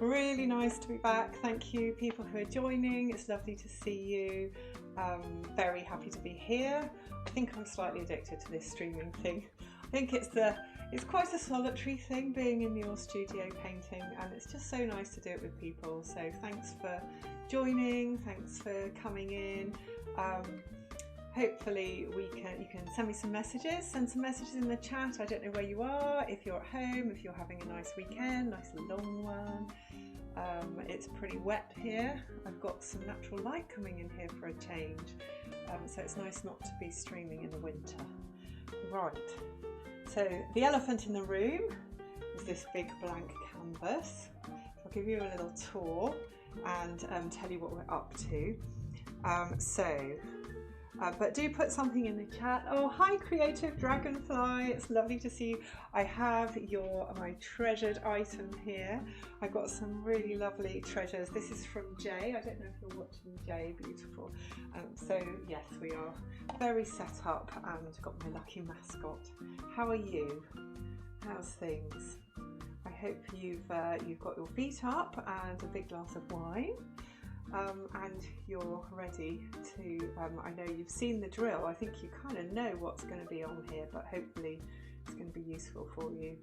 really nice to be back. Thank you people who are joining. It's lovely to see you. Very happy to be here. I think I'm slightly addicted to this streaming thing. I think it's quite a solitary thing being in your studio painting, and it's just so nice to do it with people. So thanks for joining, thanks for coming in. Hopefully you can send me some messages, send some messages in the chat. I don't know where you are, if you're at home, if you're having a nice weekend, nice long one. It's pretty wet here. I've got some natural light coming in here for a change, so it's nice not to be streaming in the winter. Right, so the elephant in the room is this big blank canvas. I'll give you a little tour and tell you what we're up to. But do put something in the chat. Oh, hi Creative Dragonfly, it's lovely to see you. I have my treasured item here. I've got some really lovely treasures. This is from Jay. I don't know if you're watching Jay, beautiful. So yes, we are very set up and got my lucky mascot. How are you? How's things? I hope you've got your feet up and a big glass of wine. And you're ready to, I know you've seen the drill, I think you kind of know what's going to be on here, but hopefully it's going to be useful for you.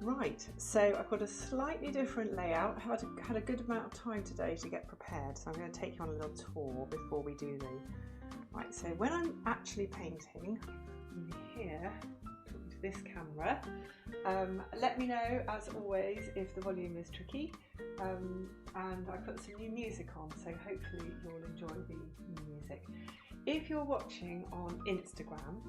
Right, so I've got a slightly different layout. I had a good amount of time today to get prepared, so I'm going to take you on a little tour before we do Right, so when I'm actually painting, I'm here, talking to this camera. Let me know, as always, if the volume is tricky. And I put some new music on, so hopefully you'll enjoy the new music. If you're watching on Instagram,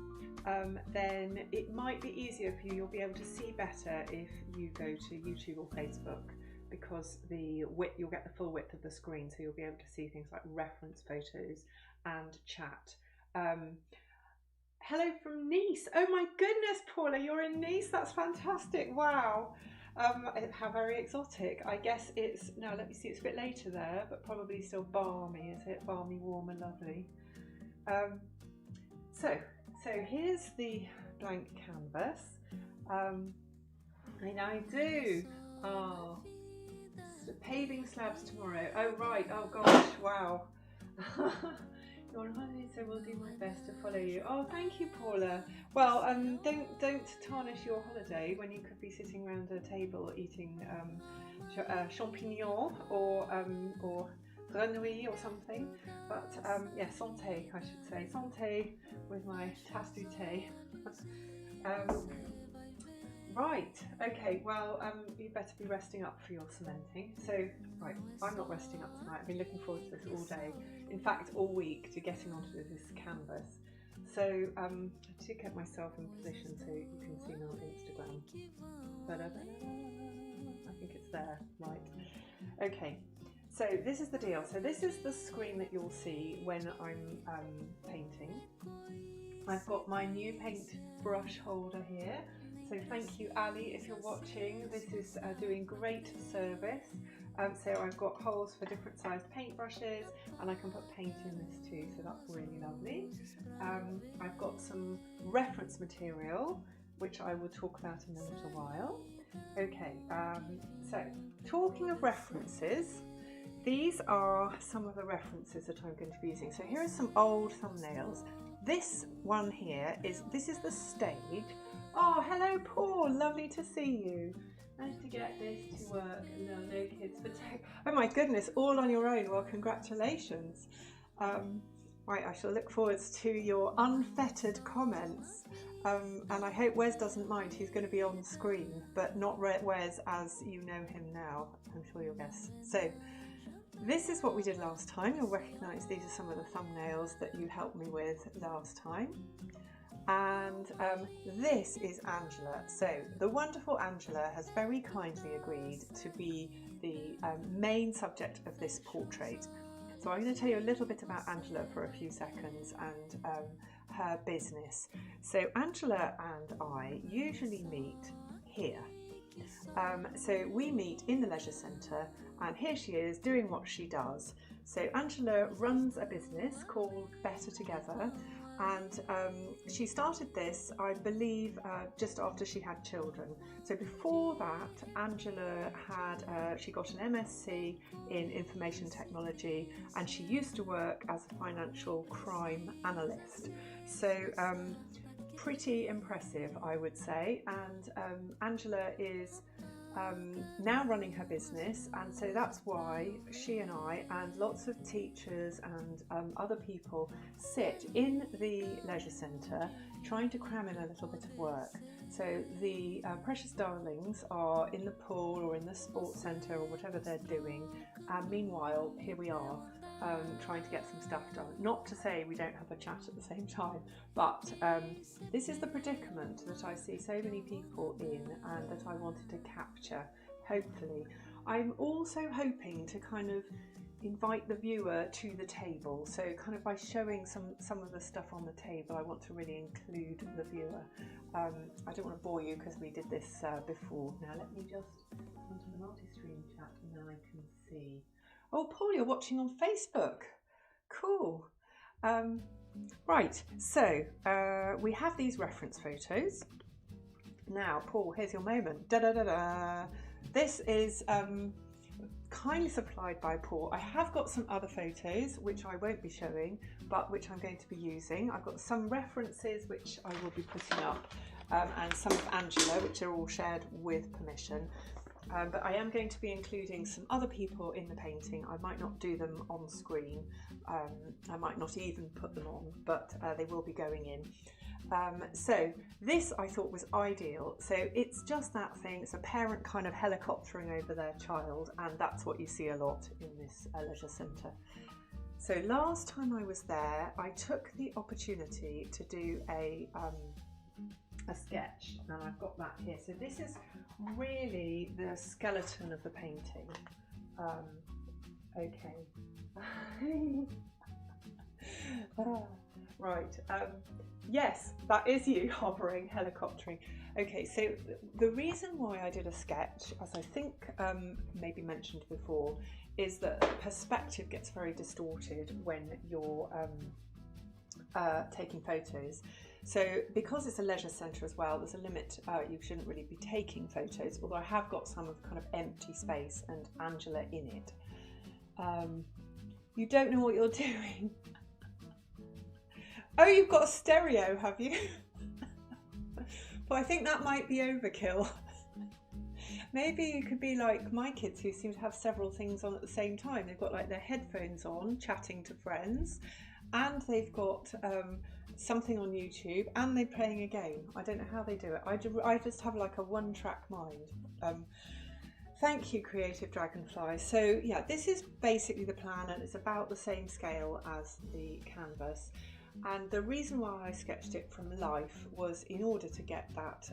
then it might be easier for you. You'll be able to see better if you go to YouTube or Facebook, because you'll get the full width of the screen, so you'll be able to see things like reference photos and chat. Hello from Nice. Oh my goodness, Paula, you're in Nice. That's fantastic. Wow. How very exotic. I guess it's, now let me see, it's a bit later there, but probably still balmy, is it? Balmy, warm and lovely. So here's the blank canvas. And I do. Oh, paving slabs tomorrow. Oh right, oh gosh, wow. You're on holiday, so we'll do my best to follow you. Oh, thank you, Paula. Well, don't tarnish your holiday when you could be sitting around a table eating champignons or grenouille or something. But yeah, santé, I should say. Santé with my tasse du thé. Right, okay, well, you better be resting up for your cementing. So, right, I'm not resting up tonight. I've been looking forward to this all day. In fact, all week, to getting onto this canvas. So, to get myself in position so you can see me on Instagram. I think it's there, right. Okay, so this is the deal. So this is the screen that you'll see when I'm painting. I've got my new paint brush holder here. So thank you, Ali, if you're watching. This is doing great service. So I've got holes for different sized paintbrushes, and I can put paint in this too, so that's really lovely. I've got some reference material, which I will talk about in a little while. Okay, so talking of references, these are some of the references that I'm going to be using. So here are some old thumbnails. This one here this is the stage. Oh, hello Paul, lovely to see you. Nice to get this to work. No kids for tech. Oh my goodness, all on your own. Well, congratulations. Right, I shall look forward to your unfettered comments. And I hope Wes doesn't mind. He's going to be on screen, but not Wes as you know him now. I'm sure you'll guess. So this is what we did last time. You'll recognise these are some of the thumbnails that you helped me with last time. And this is Angela. So the wonderful Angela has very kindly agreed to be the main subject of this portrait. So I'm going to tell you a little bit about Angela for a few seconds and her business. So Angela and I usually meet here. So we meet in the leisure centre, and here she is doing what she does. So Angela runs a business called Better Together, and she started this, I believe, just after she had children. So before that, Angela had, she got an MSc in information technology, and she used to work as a financial crime analyst. So pretty impressive, I would say. And Angela is now running her business, and so that's why she and I and lots of teachers and other people sit in the leisure centre trying to cram in a little bit of work. So the precious darlings are in the pool or in the sports centre or whatever they're doing, and meanwhile here we are trying to get some stuff done. Not to say we don't have a chat at the same time, but this is the predicament that I see so many people in and that I wanted to capture, hopefully. I'm also hoping to kind of invite the viewer to the table, so kind of by showing some of the stuff on the table, I want to really include the viewer. I don't want to bore you because we did this before. Now let me just onto the multi-stream chat and then I can see. Oh, Paul, you're watching on Facebook. Cool. Right, so we have these reference photos. Now, Paul, here's your moment. Da da da da. This is kindly supplied by Paul. I have got some other photos which I won't be showing, but which I'm going to be using. I've got some references which I will be putting up, and some of Angela, which are all shared with permission. But I am going to be including some other people in the painting. I might not do them on screen. I might not even put them on, but they will be going in. So this I thought was ideal. So it's just that thing. It's a parent kind of helicoptering over their child, and that's what you see a lot in this leisure centre. So last time I was there, I took the opportunity to do a sketch, and I've got that here. So this is really the skeleton of the painting. Okay. Right. Yes, that is you hovering, helicoptering. Okay, so the reason why I did a sketch, as I think maybe mentioned before, is that perspective gets very distorted when you're taking photos. So because it's a leisure centre as well, there's a limit. You shouldn't really be taking photos, although I have got some of kind of empty space and Angela in it. You don't know what you're doing. Oh, you've got a stereo, have you? Well, I think that might be overkill. Maybe you could be like my kids, who seem to have several things on at the same time. They've got like their headphones on, chatting to friends, and they've got something on YouTube, and they're playing a game. I don't know how they do it. I just have like a one-track mind. Thank you, Creative Dragonfly. So yeah, this is basically the plan, and it's about the same scale as the canvas. And the reason why I sketched it from life was in order to get that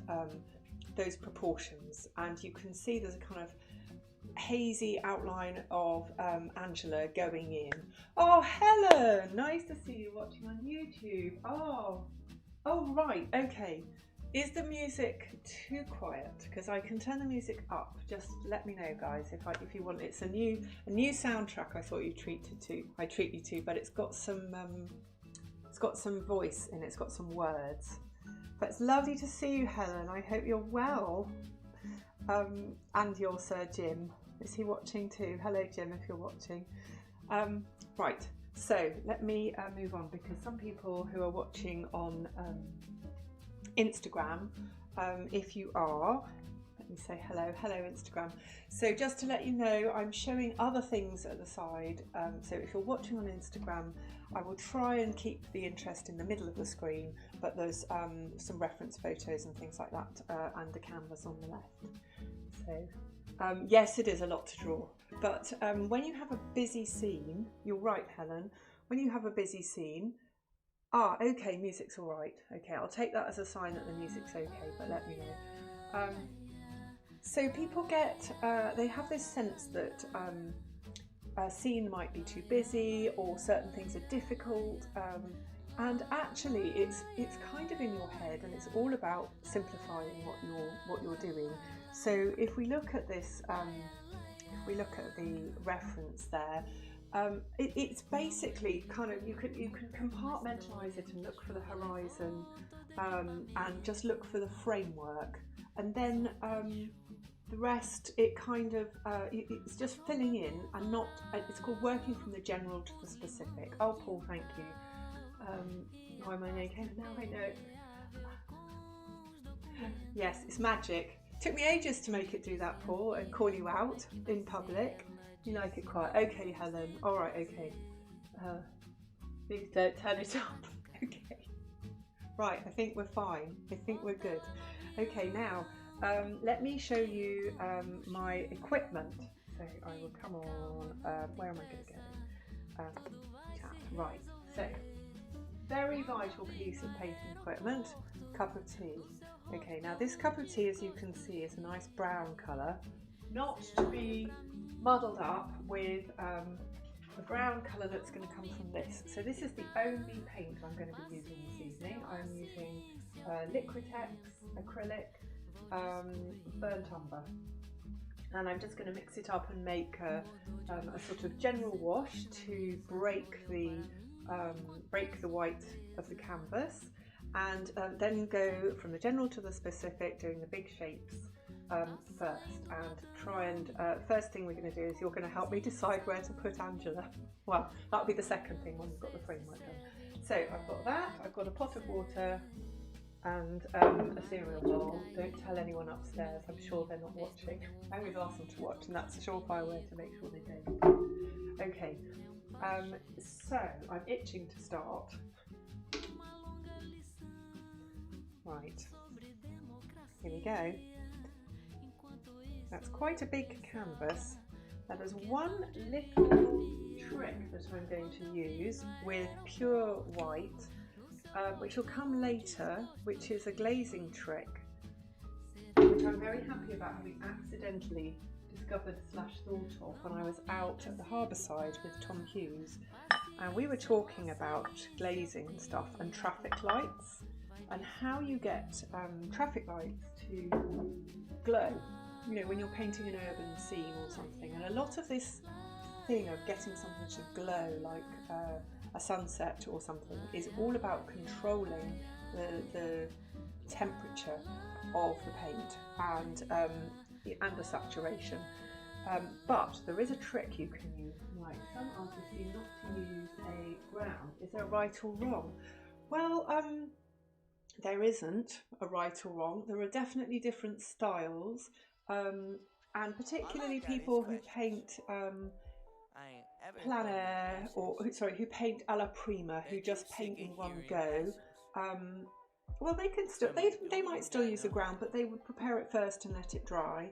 those proportions. And you can see there's a kind of hazy outline of Angela going in. Oh, Helen, nice to see you watching on YouTube. Oh right, okay. Is the music too quiet? Because I can turn the music up. Just let me know, guys, if you want. It's a new soundtrack. I thought I treat you to, but it's got some voice in it. It's got some words. But it's lovely to see you, Helen. I hope you're well. And your Sir Jim. Is he watching too? Hello, Jim, if you're watching. Right, so let me move on, because some people who are watching on Instagram, if you are, let me say hello Instagram. So just to let you know, I'm showing other things at the side. So if you're watching on Instagram, I will try and keep the interest in the middle of the screen, but there's some reference photos and things like that, and the canvas on the left. So yes, it is a lot to draw, but when you have a busy scene, you're right, Helen, when you have a busy scene, okay, music's all right. Okay, I'll take that as a sign that the music's okay, but let me know. So people get, they have this sense that a scene might be too busy, or certain things are difficult, and actually it's kind of in your head, and it's all about simplifying what you're doing. So if we look at this, if we look at the reference there, It's basically kind of, you can compartmentalize it and look for the horizon, and just look for the framework, and then the rest, it kind of it's just filling in, and not, it's called working from the general to the specific. Oh, Paul, thank you. Why am I naked? Now I know. Yes, it's magic. Took me ages to make it do that, Paul, and call you out in public. You like it quiet. Okay, Helen. All right, okay. Please don't turn it up. Okay. Right, I think we're fine. I think we're good. Okay, now let me show you my equipment. So I will come on. Where am I going to go? Tap. Right. So very vital piece of painting equipment. Cup of tea. Okay, now this cup of tea, as you can see, is a nice brown colour, not to be muddled up with the brown colour that's going to come from this. So this is the only paint I'm going to be using this evening. I'm using Liquitex, acrylic, burnt umber, and I'm just going to mix it up and make a sort of general wash to break the white of the canvas, and then go from the general to the specific, doing the big shapes first, and try and first thing we're going to do is you're going to help me decide where to put Angela. Well, that'll be the second thing when we've got the framework done. So I've got that, I've got a pot of water and a cereal bowl. Don't tell anyone upstairs, I'm sure they're not watching. I always ask them to watch, and that's a surefire way to make sure they don't. Okay, so I'm itching to start. Right, here we go. That's quite a big canvas. Now there's one little trick that I'm going to use with pure white, which will come later, which is a glazing trick, which I'm very happy about having accidentally discovered / thought of when I was out at the harbour side with Tom Hughes, and we were talking about glazing and stuff and traffic lights, and how you get traffic lights to glow, you know, when you're painting an urban scene or something. And a lot of this thing of getting something to glow, like a sunset or something, is all about controlling the temperature of the paint and the saturation. But there is a trick you can use. Like, some artists seem not to use a ground. Is there right or wrong? Well, there isn't a right or wrong. There are definitely different styles, and particularly people who paint plein air, or sorry, who paint a la prima, who just paint in one go. Well, they can still, they might still use a ground, but they would prepare it first and let it dry.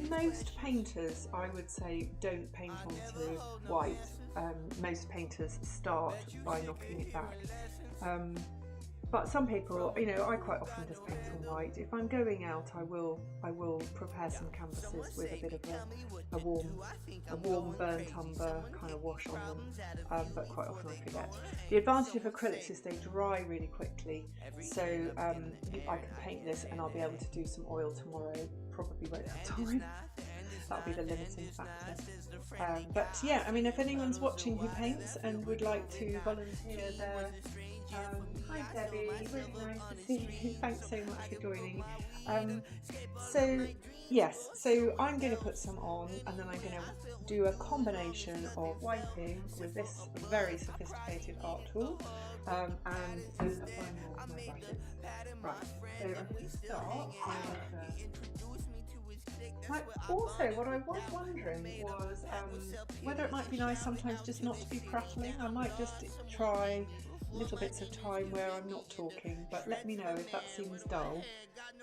Most painters, I would say, don't paint onto white. Most painters start by knocking it back. But some people, you know, I quite often just paint on white. If I'm going out, I will prepare some canvases with a bit of a warm burnt umber kind of wash on them. But quite often I forget. The advantage of acrylics is they dry really quickly, so I can paint this and I'll be able to do some oil tomorrow. Probably won't have time. That'll be the limiting factor. But yeah, I mean, if anyone's watching who paints and would like to volunteer their hi Debbie, really nice to see you. Thanks so much for joining. So yes, so I'm going to put some on, and then I'm going to do a combination of wiping with this very sophisticated art tool, and then applying more of my brushes. Right, so I'm going to start with also, what I was wondering was whether it might be nice sometimes just not to be prattling. I might just try little bits of time where I'm not talking, but let me know if that seems dull.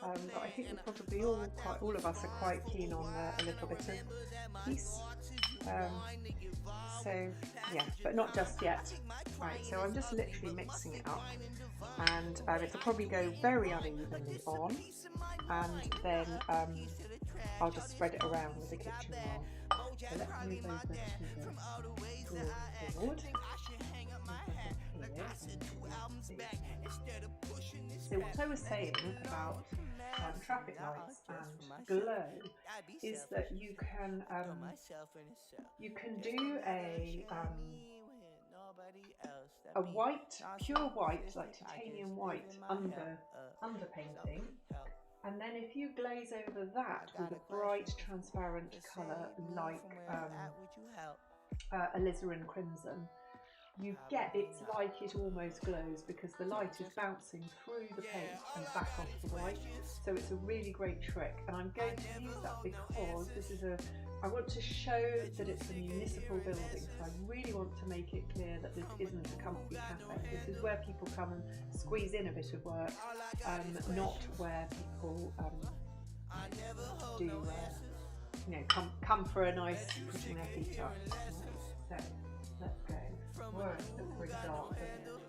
But I think we're probably all of us are quite keen on a little bit of peace. So yeah, but not just yet. Right, so I'm just literally mixing it up, and it'll probably go very unevenly on, and then I'll just spread it around with the kitchen roll. So let's move over to the board. So what I was saying about traffic lights and glow is that you can do a white, pure white, like titanium white underpainting, and then if you glaze over that with a bright transparent colour like alizarin crimson, you get, it's like it almost glows because the light is bouncing through the paint and back off the white. So it's a really great trick, and I'm going to use that because this is I want to show that it's a municipal building, so I really want to make it clear that this isn't a comfy cafe. This is where people come and squeeze in a bit of work, not where people do, you know, come for a nice putting their feet up. So let's go. Whoa, it's pretty dark, isn't it?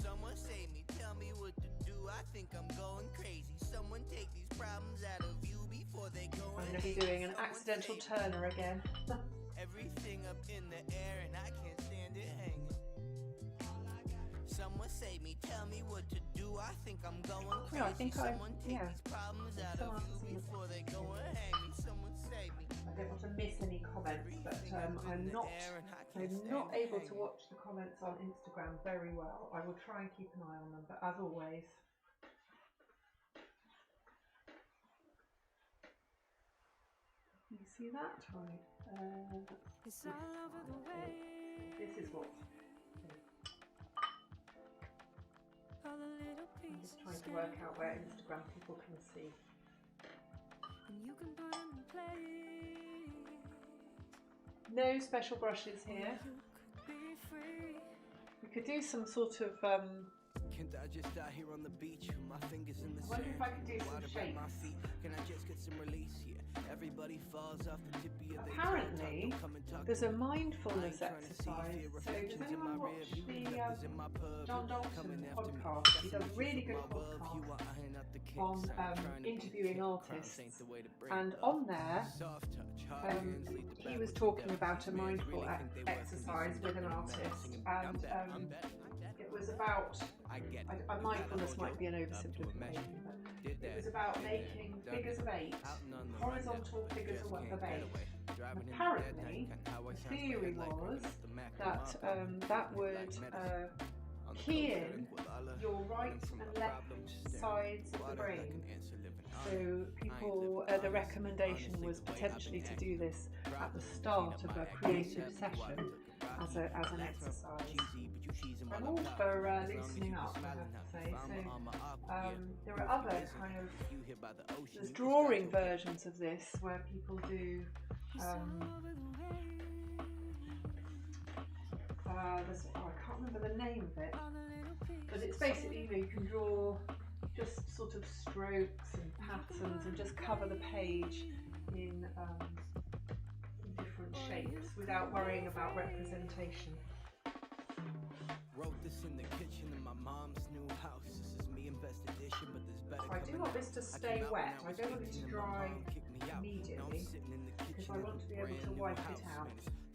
Someone save me, tell me what to do. I think I'm going crazy. Someone take these problems out of you before they go. I'm going to be doing an accidental turner again. Everything up in the air and I can't stand it hanging. Someone save me, tell me what to do. I think I'm going crazy. No, I think Someone take these problems out of you before they go and hang me. Someone save me. I don't want to miss any comments, but I'm not able to watch the comments on Instagram very well. I will try and keep an eye on them, but as always, you see that? Right. This is what. I'm just trying to work out where Instagram people can see. No special brushes here. We could do some sort of Can't I just die here on the beach with my fingers in the I wonder if I could do some shapes. Can I just get some release here? Everybody falls off the tip of your Apparently, there's a mindfulness exercise. So does anyone watch the John Dalton podcast? He does a really good podcast on interviewing artists, and on there he was talking about a mindful exercise with an artist, and it was about, mindfulness might be an oversimplification, but it was about making figures of 8, horizontal figures of 8. And apparently, the theory was that that would key in your right and left sides of the brain. So people, the recommendation was potentially to do this at the start of a creative session as an exercise. I'm all for loosening up, I have to say. So there are other kind of, there's drawing versions of this where people do I can't remember the name of it, but it's basically, you know, you can draw just sort of strokes and patterns and just cover the page in different shapes without worrying about representation. Wrote this in the kitchen in my mom's new house. This is me in best edition, but there's better. I do want this to stay wet. I don't want it to dry immediately because I want to be able to wipe it out.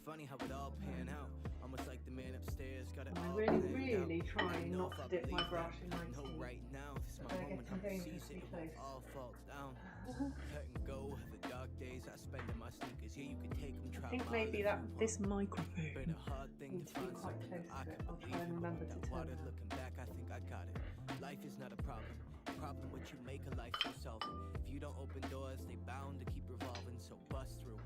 Funny how it all pan out. Almost like the man upstairs got it. I'm really trying not to dip my brush in my teeth. Right now, this But I get dangerously close. All falls down. Cut and go. The dark days I spend in my sneakers. Yeah, you can take them. I think maybe this microphone needs to be quite close to it. I'll try and remember to turn it. Looking back, I think I got it. Life is not a problem. Problem what you make a life you solve it. If you don't open doors, they bound to keep revolving. So bust through.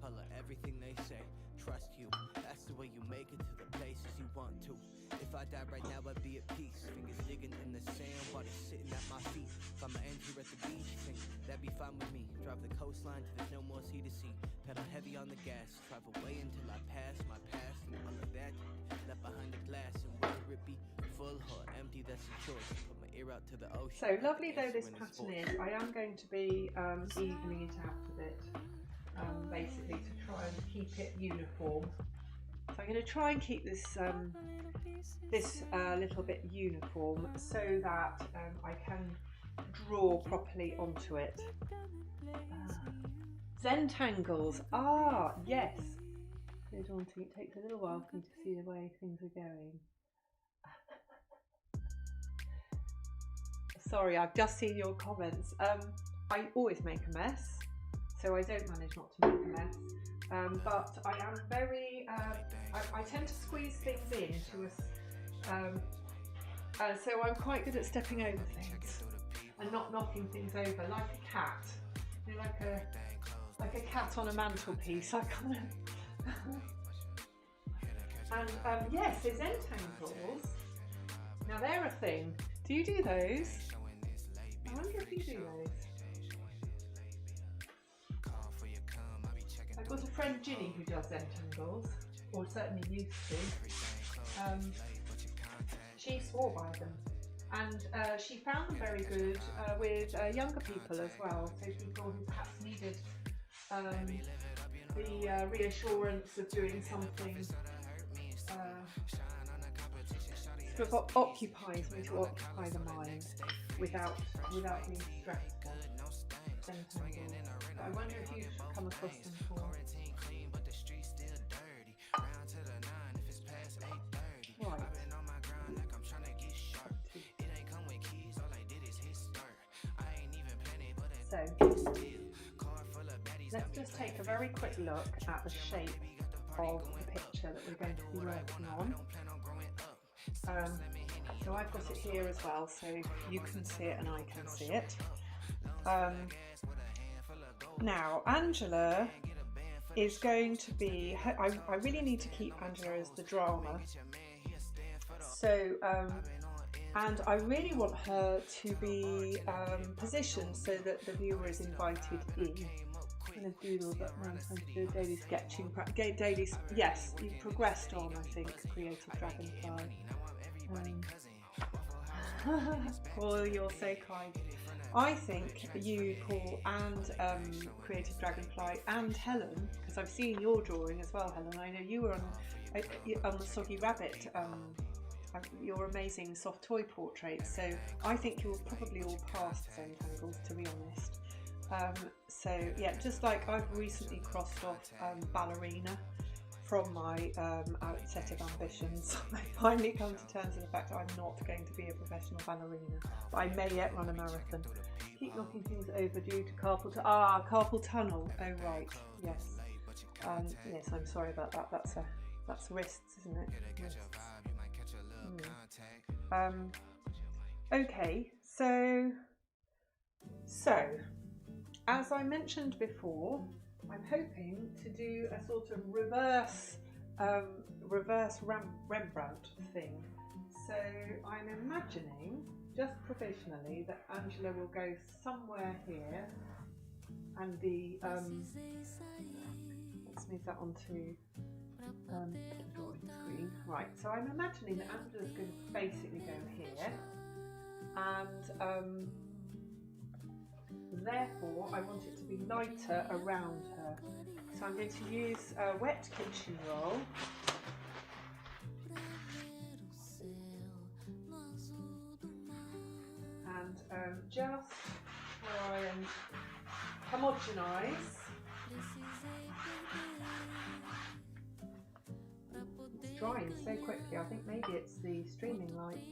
Holla everything they say. Trust you. That's the way you make it to the places you want to. If I die right now, I'd be at peace. Fingers digging in the sand, water sitting at my feet. If I'm an enter at the beach, think that'd be fine with me. Drive the coastline till there's no more sea to see. Pedal heavy on the gas, drive away until I pass my past and all of that left behind the glass. And whether it be full or empty, that's a choice. Put my ear out to the ocean. So lovely though this pattern is, I am going to be evening it out a bit. Basically to try and keep it uniform. So I'm going to try and keep this little bit uniform so that I can draw properly onto it. Zentangles, yes. So daunting. It takes a little while for me to see the way things are going. Sorry, I've just seen your comments. I always make a mess, so I don't manage not to make a mess. But I am very, I tend to squeeze things into so I'm quite good at stepping over things and not knocking things over, like a cat. You know, like a cat on a mantelpiece. I kind of. And yes, there's Zentangles. Now they're a thing. Do you do those? I wonder if you do those. I've got a friend Ginny who does Zentangles, or certainly used to. She swore by them, and she found them very good with younger people as well, so people who perhaps needed the reassurance of doing something sort of occupies me, to occupy the mind without being stressful. Zentangles. But I wonder if you've come across them before. Right. So let's just take a very quick look at the shape of the picture that we're going to be working on. So I've got it here as well, so you can see it and I can see it. Now Angela is going to be, I really need to keep Angela as the drama. So and I really want her to be positioned so that the viewer is invited in. I'm going to doodle, but now I'm going to do a daily sketching practice. Yes, you've progressed on, I think, Creative Dragonfly. Well, you're so kind. I think you, Paul, and Creative Dragonfly, and Helen, because I've seen your drawing as well, Helen. I know you were on the Soggy Rabbit, your amazing soft toy portraits. So I think you're probably all past Zentangles, to be honest. So yeah, just like I've recently crossed off ballerina from my set of ambitions. I finally come to terms with the fact that I'm not going to be a professional ballerina, but I may yet run a marathon. Keep knocking things over due to carpal tunnel. Oh right, yes. Yes, I'm sorry about that. That's wrists, isn't it? Wrists. Okay, so as I mentioned before, I'm hoping to do a sort of reverse Rembrandt thing. So I'm imagining, just provisionally, that Angela will go somewhere here, and the let's move that onto the drawing screen. Right, so I'm imagining that Angela's going to basically go here, and therefore I want it to be lighter around her. So I'm going to use a wet kitchen roll. And just try and homogenise. It's drying so quickly, I think maybe it's the streaming light.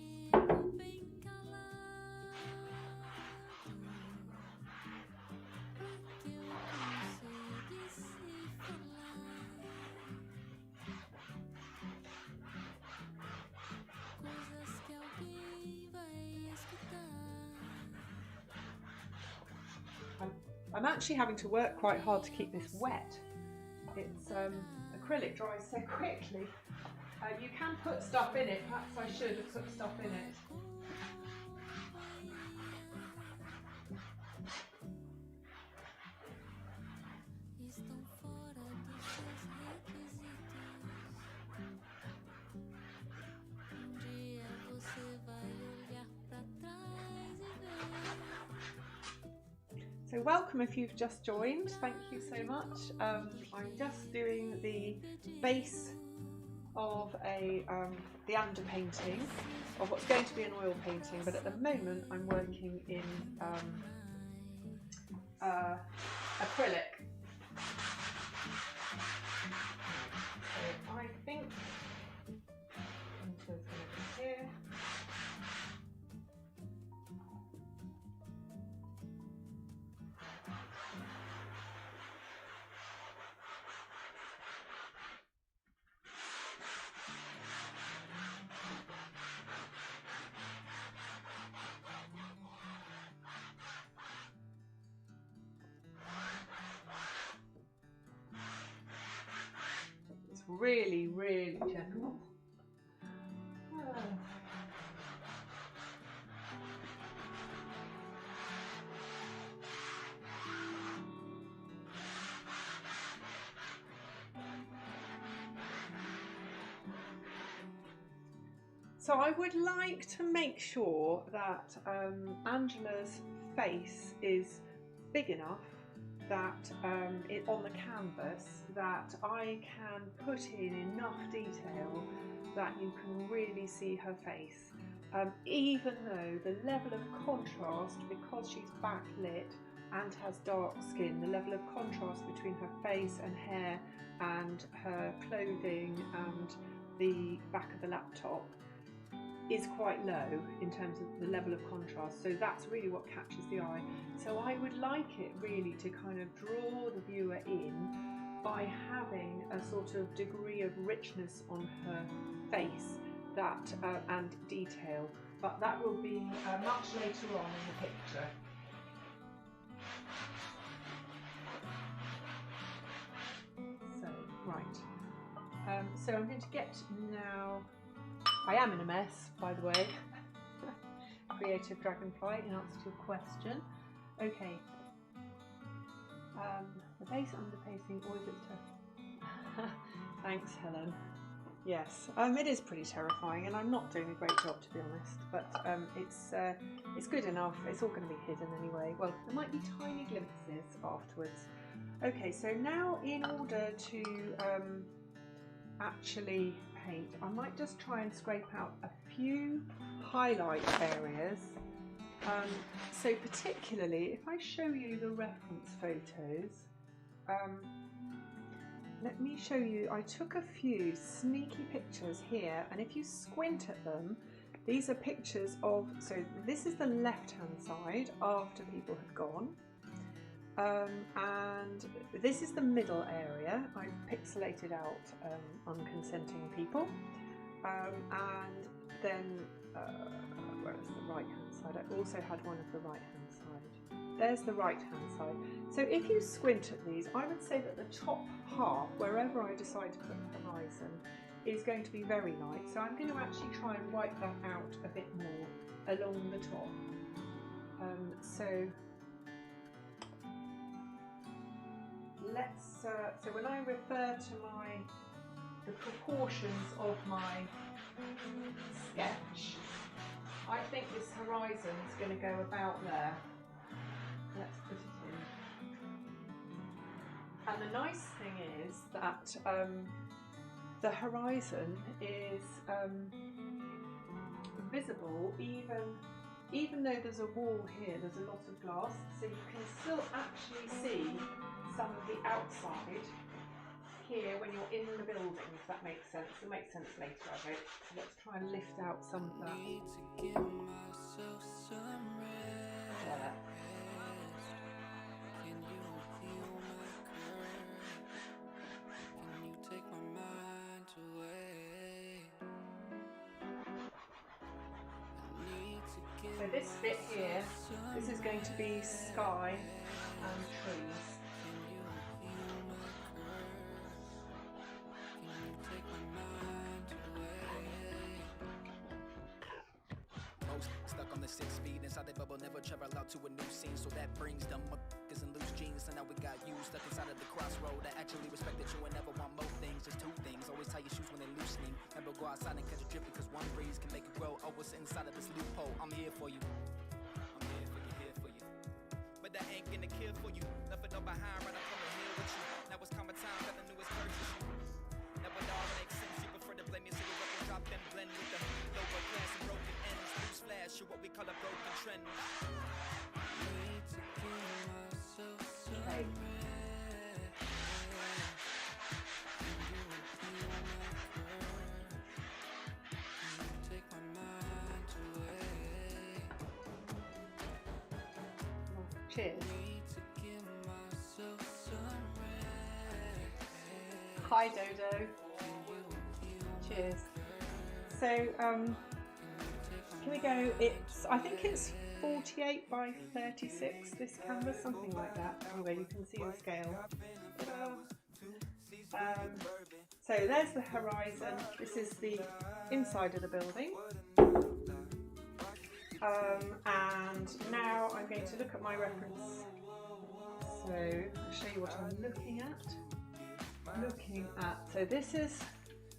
I'm actually having to work quite hard to keep this wet. It's acrylic dries so quickly. You can put stuff in it, perhaps I should have put stuff in it. So welcome if you've just joined, thank you so much. I'm just doing the base of the underpainting of what's going to be an oil painting, but at the moment I'm working in acrylic. So I think Angela's going to be here. really, really gentle. So I would like to make sure that Angela's face is big enough that on the canvas that I can put in enough detail that you can really see her face, even though the level of contrast, because she's backlit and has dark skin, the level of contrast between her face and hair and her clothing and the back of the laptop is quite low in terms of the level of contrast, so that's really what catches the eye. So I would like it really to kind of draw the viewer in by having a sort of degree of richness on her face that and detail, but that will be much later on in the picture. So right, so I'm going to get now. I am in a mess, by the way. Creative Dragonfly, in answer to your question. Okay. The base underpainting always looks terrifying. Thanks, Helen. Yes, it is pretty terrifying, and I'm not doing a great job, to be honest. But it's good enough. It's all going to be hidden anyway. Well, there might be tiny glimpses afterwards. Okay, so now in order to actually paint, I might just try and scrape out a few highlight areas. So particularly if I show you the reference photos, let me show you, I took a few sneaky pictures here, and if you squint at them, these are pictures of, so this is the left hand side after people had gone. And this is the middle area. I pixelated out unconsenting people, and then where is the right hand side? I also had one of the right hand side. There's the right hand side. So if you squint at these, I would say that the top half, wherever I decide to put the horizon, is going to be very light. So I'm going to actually try and wipe that out a bit more along the top. So when I refer to the proportions of my sketch, I think this horizon is going to go about there. Let's put it in. And the nice thing is that the horizon is visible even though there's a wall here, there's a lot of glass, so you can still actually see some of the outside here when you're in the building, if that makes sense. It'll make sense later, I hope. So let's try and lift out some of that. There. So this bit here, this is going to be sky and trees. Stuck on the 6 feet inside the bubble, never travel out to a new scene, so that brings them motherfuckers and loose jeans. So now we got you stuck inside of the crossroad. I actually respect that you and never want more things, just two things. Always tie your shoes when they're loosening. Never go outside and catch a drip because one breeze can make it grow. Always inside of this loophole. I'm here for you. I'm here for you, here for you. But that ain't gonna kill for you. Nothing up behind, right up on the hill with you. Now it's common time, got the newest version. Now it all makes sense. You prefer to blame me, so you up and drop and blend with the lower class and broken ends. Loose flash, you're what we call a broken trend. Okay. Cheers. Hi Dodo. Cheers. So here we go. I think it's 48 by 36, this canvas, something like that. Anyway, you can see the scale. So there's the horizon. This is the inside of the building. And now I'm going to look at my reference. So I'll show you what I'm looking at. So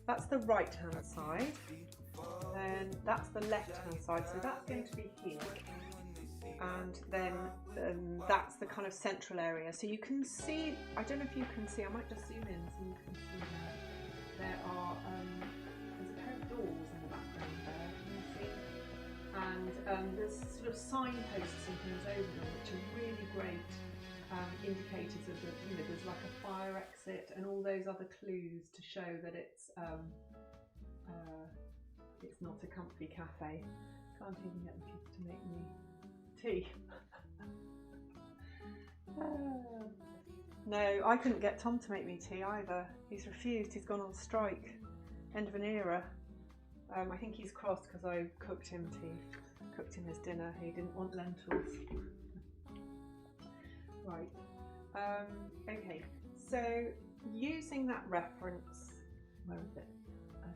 that's the right hand side. Then that's the left hand side. So that's going to be here. And then that's the kind of central area. So you can see, I don't know if you can see, I might just zoom in so you can see there are, there's a pair of doors in the background there, can you see? And there's sort of signposts and things over them which are really great indicators of the, there's like a fire exit and all those other clues to show that it's not a comfy cafe. Can't even get the kids to make me tea. No, I couldn't get Tom to make me tea either. He's refused. He's gone on strike. End of an era. I think he's cross because I cooked him tea, cooked him his dinner. He didn't want lentils. Right. Okay. So using that reference, where is it?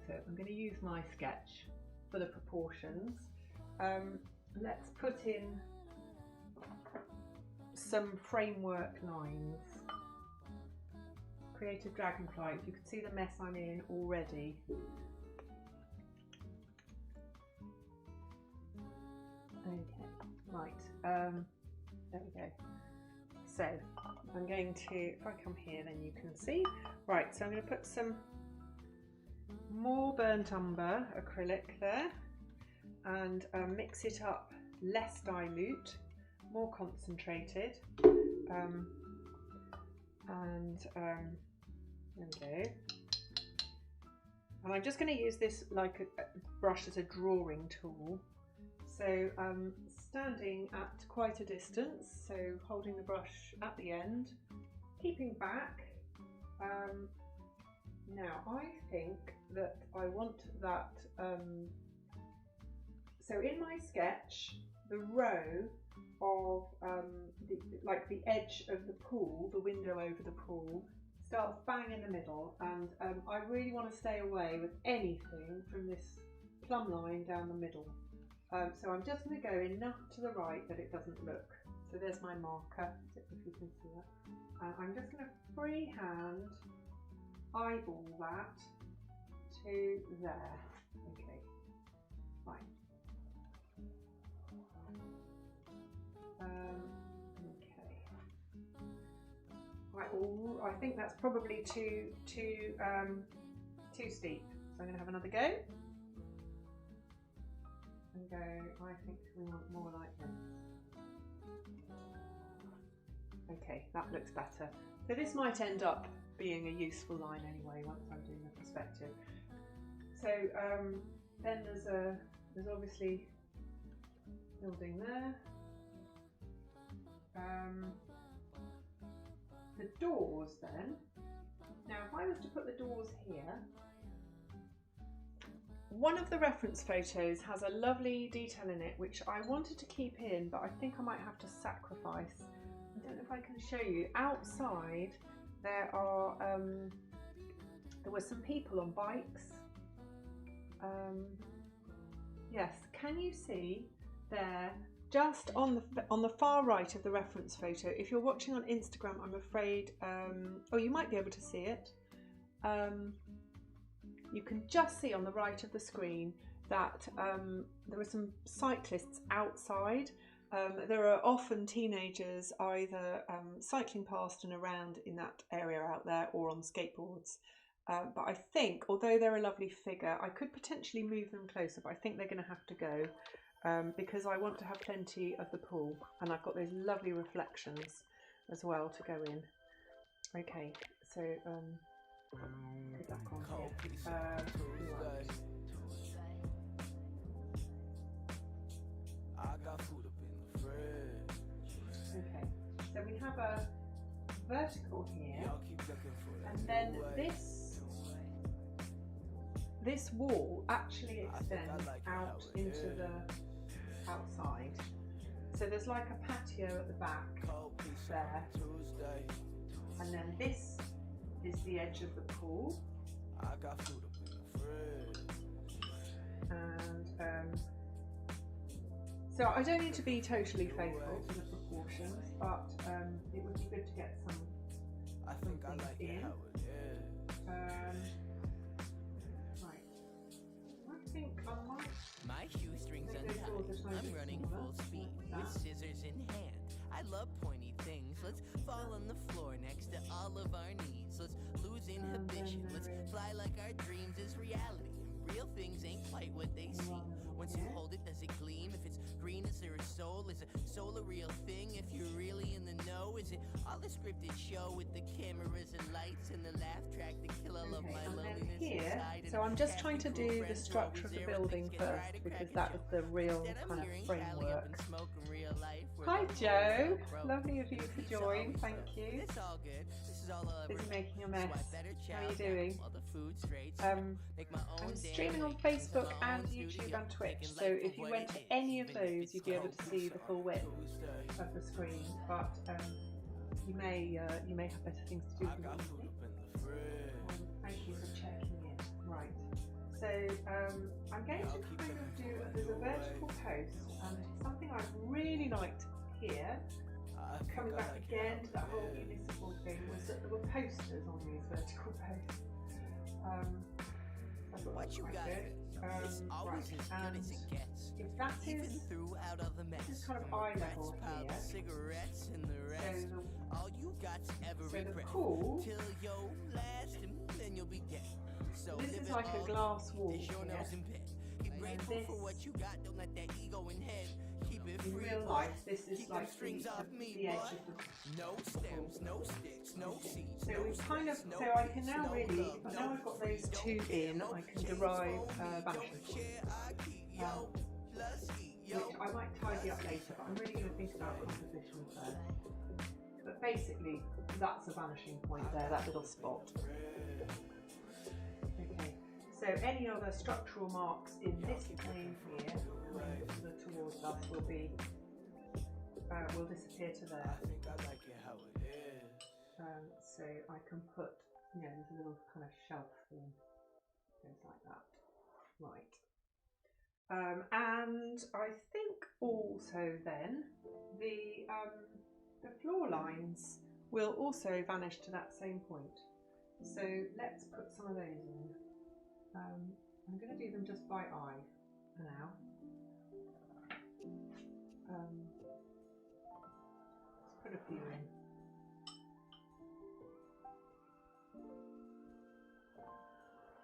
So I'm going to use my sketch for the proportions. Let's put in some framework lines. Creative Dragonfly. If you can see the mess I'm in already. Okay, right. There we go. So I'm going to, if I come here, then you can see. Right, so I'm going to put some more burnt umber acrylic there and mix it up, less dilute, more concentrated, there we go. And I'm just going to use this like a brush as a drawing tool. So standing at quite a distance, so holding the brush at the end, keeping back. Now I think that I want that, so in my sketch, the row of the edge of the pool, the window over the pool, starts bang in the middle, and I really want to stay away with anything from this plumb line down the middle. So I'm just going to go enough to the right that it doesn't look. So there's my marker, if you can see that. I'm just going to freehand eyeball that to there. Okay, fine. Okay. Right. I think that's probably too steep. So I'm going to have another go. And go, I think we want more like this. Okay, that looks better. So this might end up being a useful line anyway once I'm doing the perspective. So then there's obviously building there. The doors then. Now if I was to put the doors here, one of the reference photos has a lovely detail in it which I wanted to keep in, but I think I might have to sacrifice. I don't know if I can show you. Outside there are there were some people on bikes. Yes, can you see there, just on the far right of the reference photo? If you're watching on Instagram, I'm afraid, oh, you might be able to see it. You can just see on the right of the screen that there are some cyclists outside. There are often teenagers either cycling past and around in that area out there or on skateboards. But I think, although they're a lovely figure, I could potentially move them closer, but I think they're going to have to go because I want to have plenty of the pool, and I've got those lovely reflections as well to go in. Okay, so put that on here. Okay, so we have a vertical here, and then this wall actually extends out into the outside. So there's like a patio at the back there, and then this is the edge of the pool, I got food up in the fridge. And so I don't need to be totally faithful to the proportions, but it would be good to get some I think I things like in. it how it is. Right. I think I might. My shoestrings Make those untied. doors a tiny I'm bit running smaller, full speed like with that. scissors in hand. I love pointy things. Let's fall on the floor next to all of our needs. Let's lose inhibition. Let's fly like our dreams is reality. And real things ain't quite what they seem. Once you hold it, does it gleam? If it's green, is there a soul? Is a soul a real thing? If you're really in the know, is it all a scripted show with the cameras and lights and the laugh track to kill all of Okay, my and then loneliness here, inside? so I'm just trying to do the structure of the building first because that is the real kind of framework. Hi Joe, lovely of you to join, thank you. It's all good. This is all Busy making a mess. How are you doing? I'm streaming on Facebook and YouTube and Twitch, so if you went to any of those, you'd be able to see the full width of the screen. But you may have better things to do with it. Thank you for checking in. Right. So I'm going to kind of do. There's a vertical post, and something I've really liked here. Coming back again to that whole municipal thing was that there were posters on these vertical posts. I thought that was quite good. Right, and if that is, this is kind of eye level here. So the pool, so this is like a glass wall here. And this, in real life, this is like the edge of the no stems, no sticks, no seeds. So we've kind of, so I can now really, now I've got those two in, I can derive vanishing point. Which I might tidy up later, but I'm really going to think about composition first. But basically, that's a vanishing point there, that little spot. Okay, so any other structural marks in this plane here, towards us, will be will disappear to there. I think I like it how it is. So I can put, you know, there's a little kind of shelf thing, goes like that. Right. And I think also then the floor lines will also vanish to that same point. So let's put some of those in. I'm going to do them just by eye for now. Let's put a few in.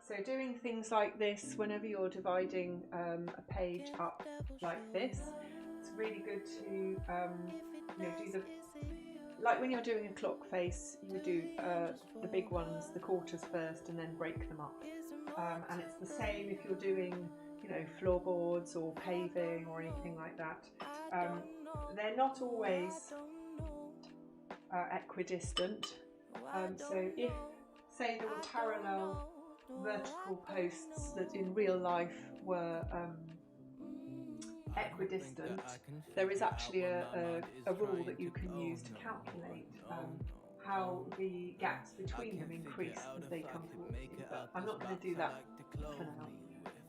So doing things like this, whenever you're dividing a page up like this, it's really good to you know, do the, like when you're doing a clock face, you would do the big ones, the quarters first, and then break them up. And it's the same if you're doing, you know, floorboards or paving or anything like that. They're not always equidistant. So if, say, there were parallel vertical posts that in real life were equidistant, there is actually a rule that you can use to calculate how the gaps between them increase as they come towards you. But I'm not going to do that for now.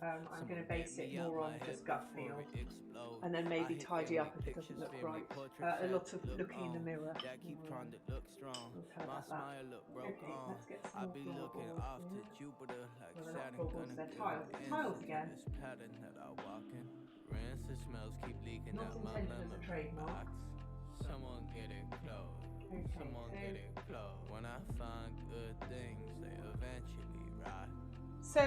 I'm going to base it more on just gut feel, and then maybe tidy up if it doesn't look right. A lot of looking in the mirror. We'll tell about that. Okay, let's get some more floorboards here. Well, they're not floorboards, they're tiles. Tiles again. Not intended as a trademark. Someone get it close. Okay, Someone get it close. When I find good things, they eventually rise. So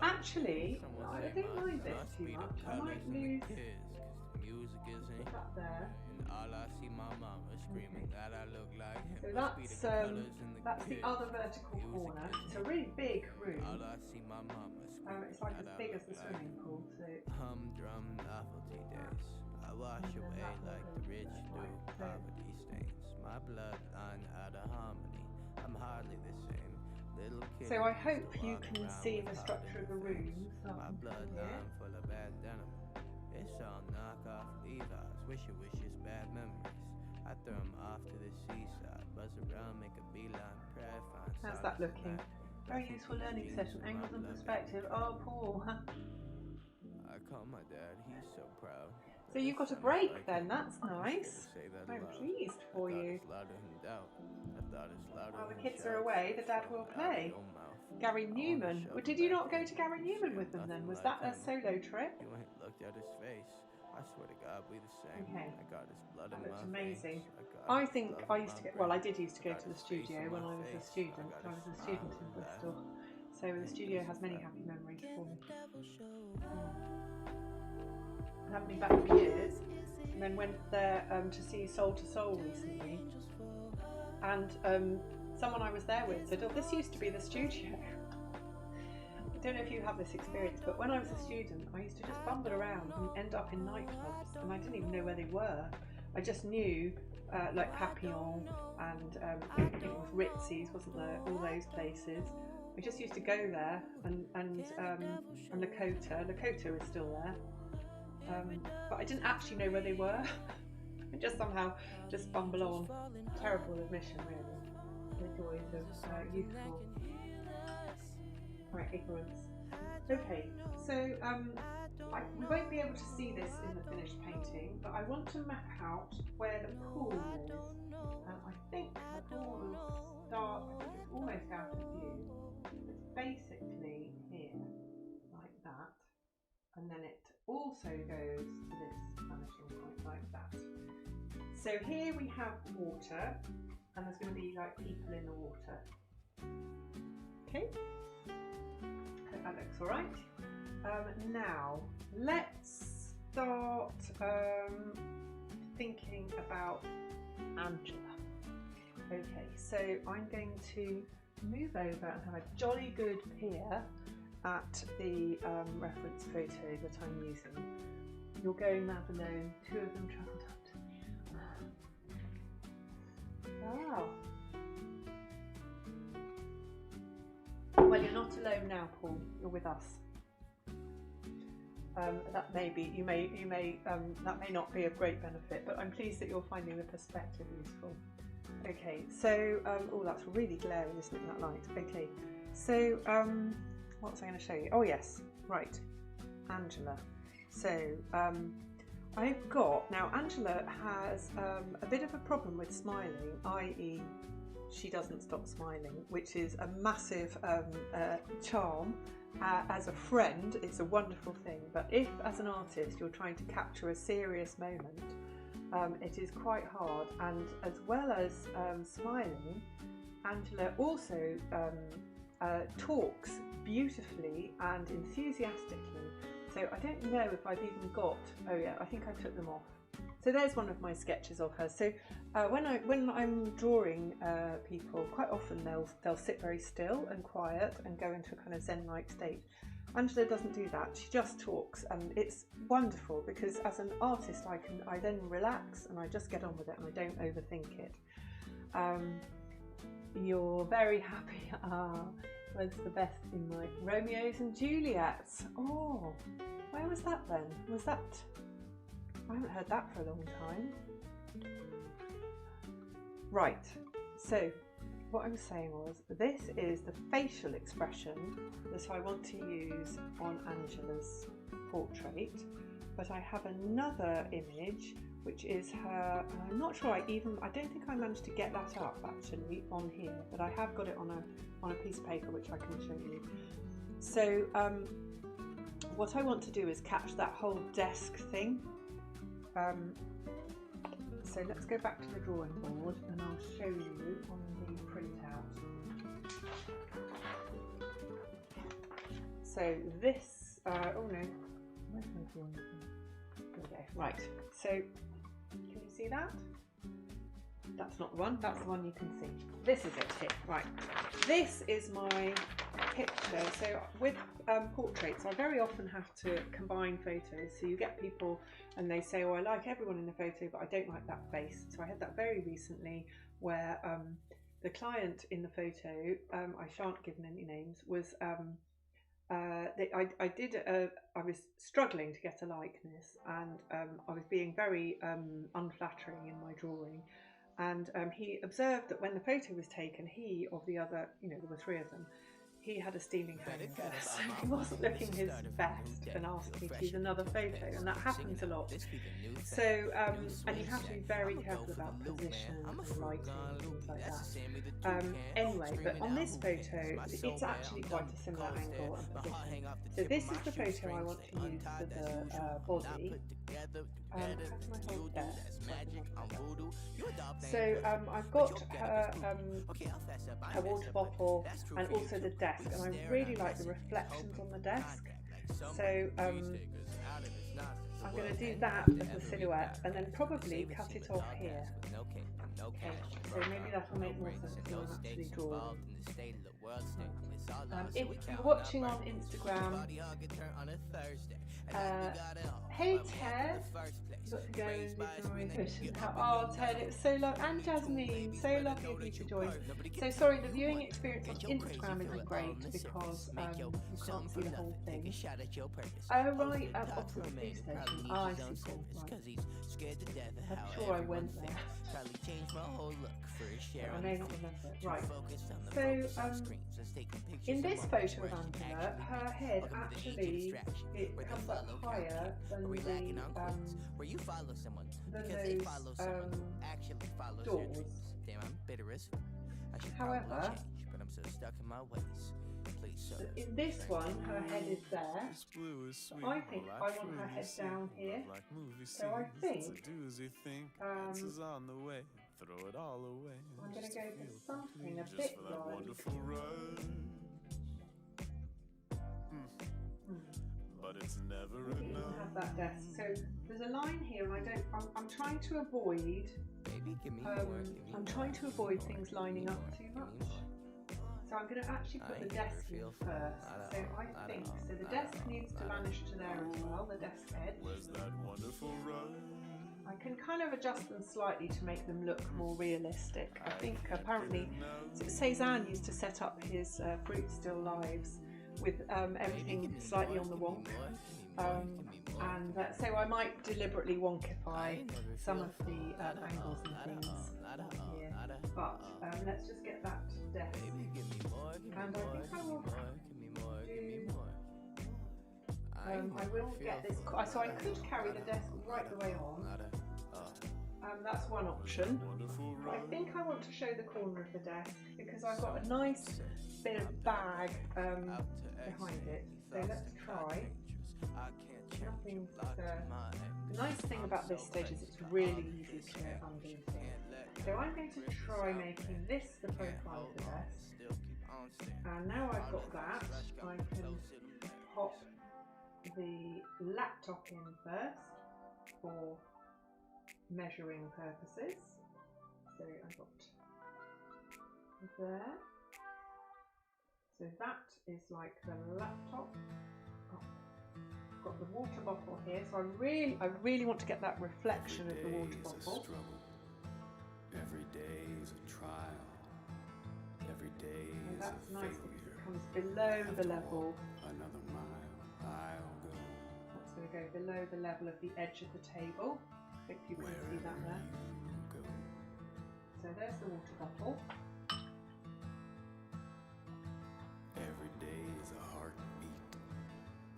actually, I don't mind this too much. I might lose that there. All I see my mama screaming that I look like him. So that's the other vertical corner. It's a really big room. All I see my mama It's like as big as the swimming pool. So humdrum novelty days. I wash away like the rich do poverty stains. My bloodline out of harmony. I'm hardly the same. Little kid. So I hope you can see the structure of the room. My bloodline full of bad denim. It's all knockoff Levi's. Wishes, bad memories. I throw them off to the seaside. Buzz around, make a beeline, pray, find how's that looking? Very useful learning session, angles and perspective. Oh, Paul. I call my dad, he's so proud. So you got a break then, that's nice. I'm pleased for you. While the kids are away, the dad will play. Gary Newman. Well, did you not go to Gary Newman with them then? Was that a solo trip? You ain't looked at his face. I swear to God, we the same. Okay. I got his blood That in looks my amazing. veins. I think I used to get, well, I did used to go to the studio when I was a student. I was a student in Bristol. So the studio has many happy memories for me. I haven't been back for years, and then went there to see Soul to Soul recently, and someone I was there with said, oh, this used to be the studio. I don't know if you have this experience, but when I was a student I used to just bumble around and end up in nightclubs, and I didn't even know where they were. I just knew like Papillon and it was Ritzy's, wasn't there, all those places. I just used to go there, and Lakota is still there. But I didn't actually know where they were. I just somehow just bumble on. Terrible admission, really. The joys of youthful ignorance. Okay, so we won't be able to see this in the finished painting, but I want to map out where the pool is. I think the pool will start, I think it's almost out of view. It's basically here, like that, and then it also goes to this vanishing point like that. So here we have water, and there's going to be like people in the water. Okay, hope that looks alright. Now let's start thinking about Angela. Okay, so I'm going to move over and have a jolly good peer at the reference photo that I'm using. You're going mad alone. Two of them travelled up to me. Wow. Well, you're not alone now, Paul. You're with us. That may be, that may not be of great benefit, but I'm pleased that you're finding the perspective useful. Okay, so oh, that's really glaring, isn't it, that light? Okay, so what was I going to show you? Oh yes, right, Angela. So I've got, now Angela has a bit of a problem with smiling, i.e. she doesn't stop smiling, which is a massive charm. As a friend, it's a wonderful thing, but if as an artist you're trying to capture a serious moment, it is quite hard. And as well as smiling, Angela also talks beautifully and enthusiastically. So I don't know if I've even got, oh yeah, I think I took them off. So there's one of my sketches of her. So when I'm drawing people, quite often they'll sit very still and quiet and go into a kind of zen-like state. Angela doesn't do that. She just talks, and it's wonderful because as an artist I then relax and I just get on with it and I don't overthink it. You're very happy. Was the best in my Romeos and Juliets. Oh, where was that then? Was that? I haven't heard that for a long time. Right, so what I was saying was, this is the facial expression that I want to use on Angela's portrait, but I have another image which is her, I'm not sure I don't think I managed to get that up actually on here, but I have got it on a piece of paper which I can show you. So what I want to do is catch that whole desk thing. So let's go back to the drawing board and I'll show you on the printout. So this, oh no, where's my drawing board? There we go. Right, so can you see that? That's not the one, that's the one you can see. This is it here, right. This is my picture. So with portraits, I very often have to combine photos. So you get people and they say, oh, I like everyone in the photo, but I don't like that face. So I had that very recently where the client in the photo, I shan't give any names, was I was struggling to get a likeness, and I was being very unflattering in my drawing. And he observed that when the photo was taken, he, of the other, there were three of them, he had a steaming hangover, so he wasn't looking his best and asked me to use another photo, and that happens a lot. So, and you have to be very careful about position and lighting and things like that. Anyway, but on this photo, it's actually quite a similar angle and position. So this is the photo I want to use for the body. How can I hold there? So I've got her water bottle and also the desk, and I really like the reflections on the desk. So I'm going to do that as a silhouette and then probably cut it off here. Okay, so maybe that will make more sense than I'm actually drawing. If you're watching on Instagram, hey Ted, you got to go and do some revision. Oh Ted, it was so lovely, and Jasmine, so lovely of you to join. So sorry, the viewing experience on Instagram isn't great because you can't see the whole thing. Oh right, off the police station. Oh, I see. Cool. Right. I'm sure I went there. I may not remember it. Right. So in this photo of Angela, her head actually comes up higher than those doors. However, in this one, her head is there. I think I want her head down here. So I think I'm going to go for something a bit but it's never enough. You have that desk. So there's a line here, and I'm trying to avoid. I'm trying to avoid things lining up too much. So I'm going to actually put the desk in first. So I think the desk needs to vanish to there as well. The desk edge. I can kind of adjust them slightly to make them look more realistic. I think apparently Cezanne used to set up his fruit still lives with everything slightly on the wonk, and so I might deliberately wonkify some of the angles and things here, but let's just get that desk, and I think I will I will get this, so I could carry the desk right the way on. That's one option. But I think I want to show the corner of the desk because I've got a nice bit of bag behind it. So let's try. Nothing. The nice thing about this stage is it's really easy to undo things. So I'm going to try making this the profile of the desk. And now I've got that, I can pop the laptop in first for measuring purposes. So I've got there. So that is like the laptop. I've got the water bottle here. So I really want to get that reflection of the water bottle. Every day is a trial. Every day and that's nice because it comes below the level. Another mile I'll go. That's going to go below the level of the edge of the table. Hope you can see that there. So there's the water bottle. Every day is a heartbeat.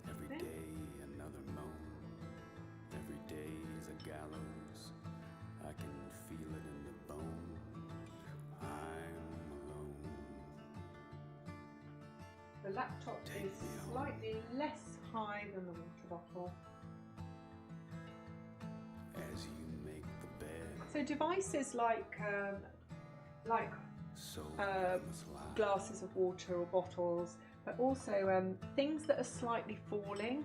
Every day another moan. Every day is a gallows. I can feel it in the bone. I'm alone. The laptop is slightly less high than the water bottle. As you make the bed. So devices like glasses of water or bottles, but also things that are slightly falling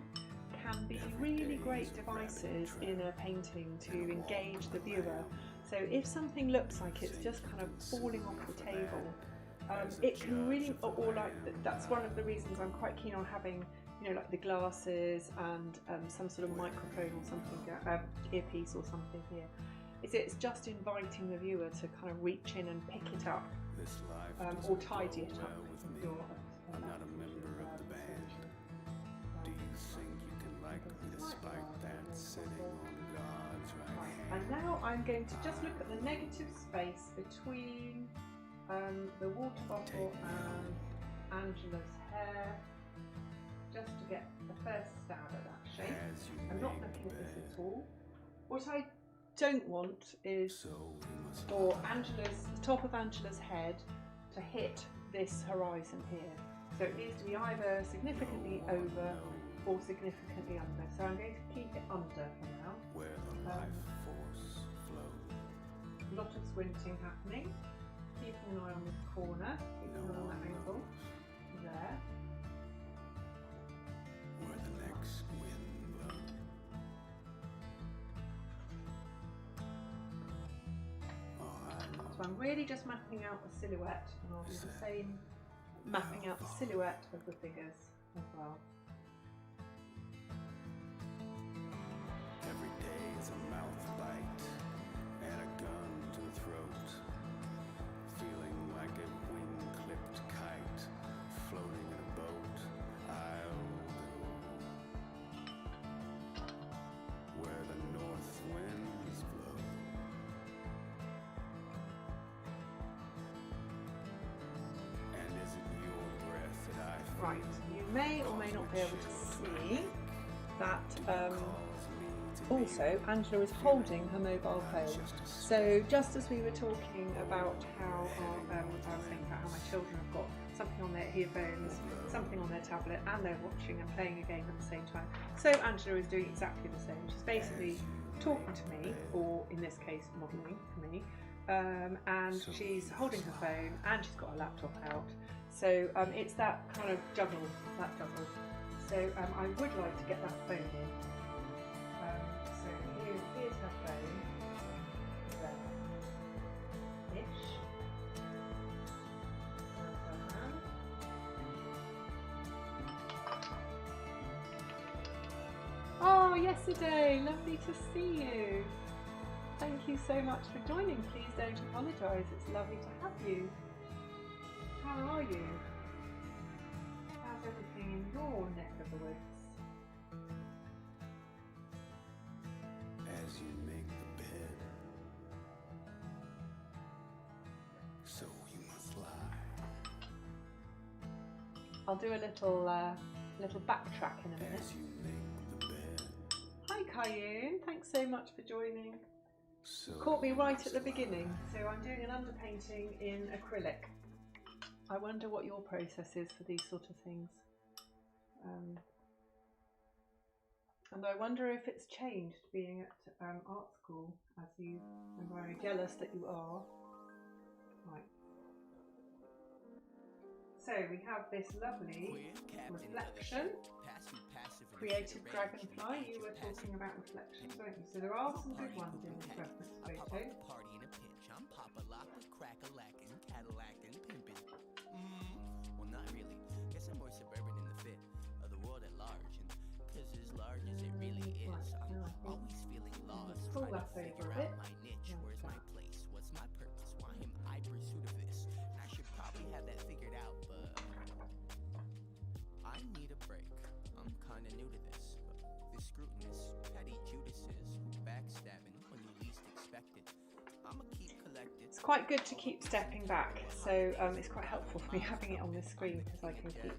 can be really great devices in a painting to engage the viewer. So if something looks like it's just kind of falling off the table, it can really, or like that's one of the reasons I'm quite keen on having, you know, like the glasses and some sort of microphone or something, earpiece or something here. It's just inviting the viewer to kind of reach in and pick it up, or tidy it up. I'm not a member of the band. Do you think you can like me despite that sitting on God's right hand? And now I'm going to just look at the negative space between the water bottle and Angela's hair, just to get the first stab at that shape. I'm not looking at this at all. What I don't want is for the top of Angela's head to hit this horizon here. So it needs to be either significantly over or significantly under. So I'm going to keep it under for now. Where the life force flows. A lot of squinting happening. Keeping an eye on this corner, keeping an eye on that angle. There. Where the next wind blows. So I'm really just mapping out the silhouette, and I'll do the same mapping out the silhouette of the figures as well. Every day is a mouth bite and a gun to the throat. Feeling like a wing-clipped kite floating in a boat. I'll go where the north winds blow. And is it your breath that I feel? Right, you may or may not be able to see that also Angela is holding her mobile phone. So just as we were talking about how I was saying about how my children have got something on their earphones, something on their tablet, and they're watching and playing a game at the same time. So Angela is doing exactly the same. She's basically talking to me, or in this case modelling for me, and she's holding her phone and she's got her laptop out. So it's that kind of juggle, So I would like to get that phone in. So here's her phone. There-ish. There's her hand. Oh, yesterday, lovely to see you. Thank you so much for joining. Please don't apologise. It's lovely to have you. How are you? How's everything in your neck of the woods? As you make the bed, so you must lie. I'll do a little backtrack in a minute. As you make the bed, Hi Kayun, thanks so much for joining. so Caught me you right must at the lie. beginning. So I'm doing an underpainting in acrylic. I wonder what your process is for these sort of things. And I wonder if it's changed being at art school, as you, I'm very jealous that you are. Right. So we have this lovely reflection, creative dragonfly. You were talking about reflections, weren't you? So there are some good ones in this reference photo. Well, not really. Guess I'm more suburban in the fit of the world at large, and cause as large as it really is, I'm always feeling lost, pull trying to that figure over a bit. out my niche. Where's my place? What's my purpose? Why am I pursuit of this? And I should probably have that figured out, but I need a break. I'm kinda new to this, but this scrutinous, petty Judases who backstabbing when you least expect it. I'ma keep collected. It's quite good to keep stepping back, so it's quite helpful for me having it on this screen because I can keep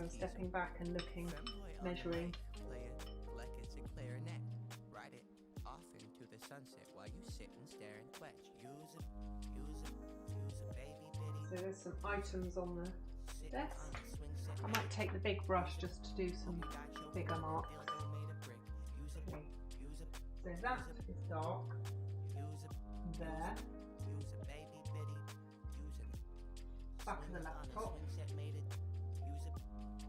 stepping back and looking, measuring. Play it like it's a clarinet. Ride it off into the sunset while you sit and stare and twitch. Use it, baby bitty. So there's some items on the Sit desk. on the swing set. I might take the big brush just to do some bigger marks. Dildo made of brick. Use it, Okay. use it, So that is dark use it, there. use it, baby bitty. Use it. Back of the laptop. Swing set made it. Use it.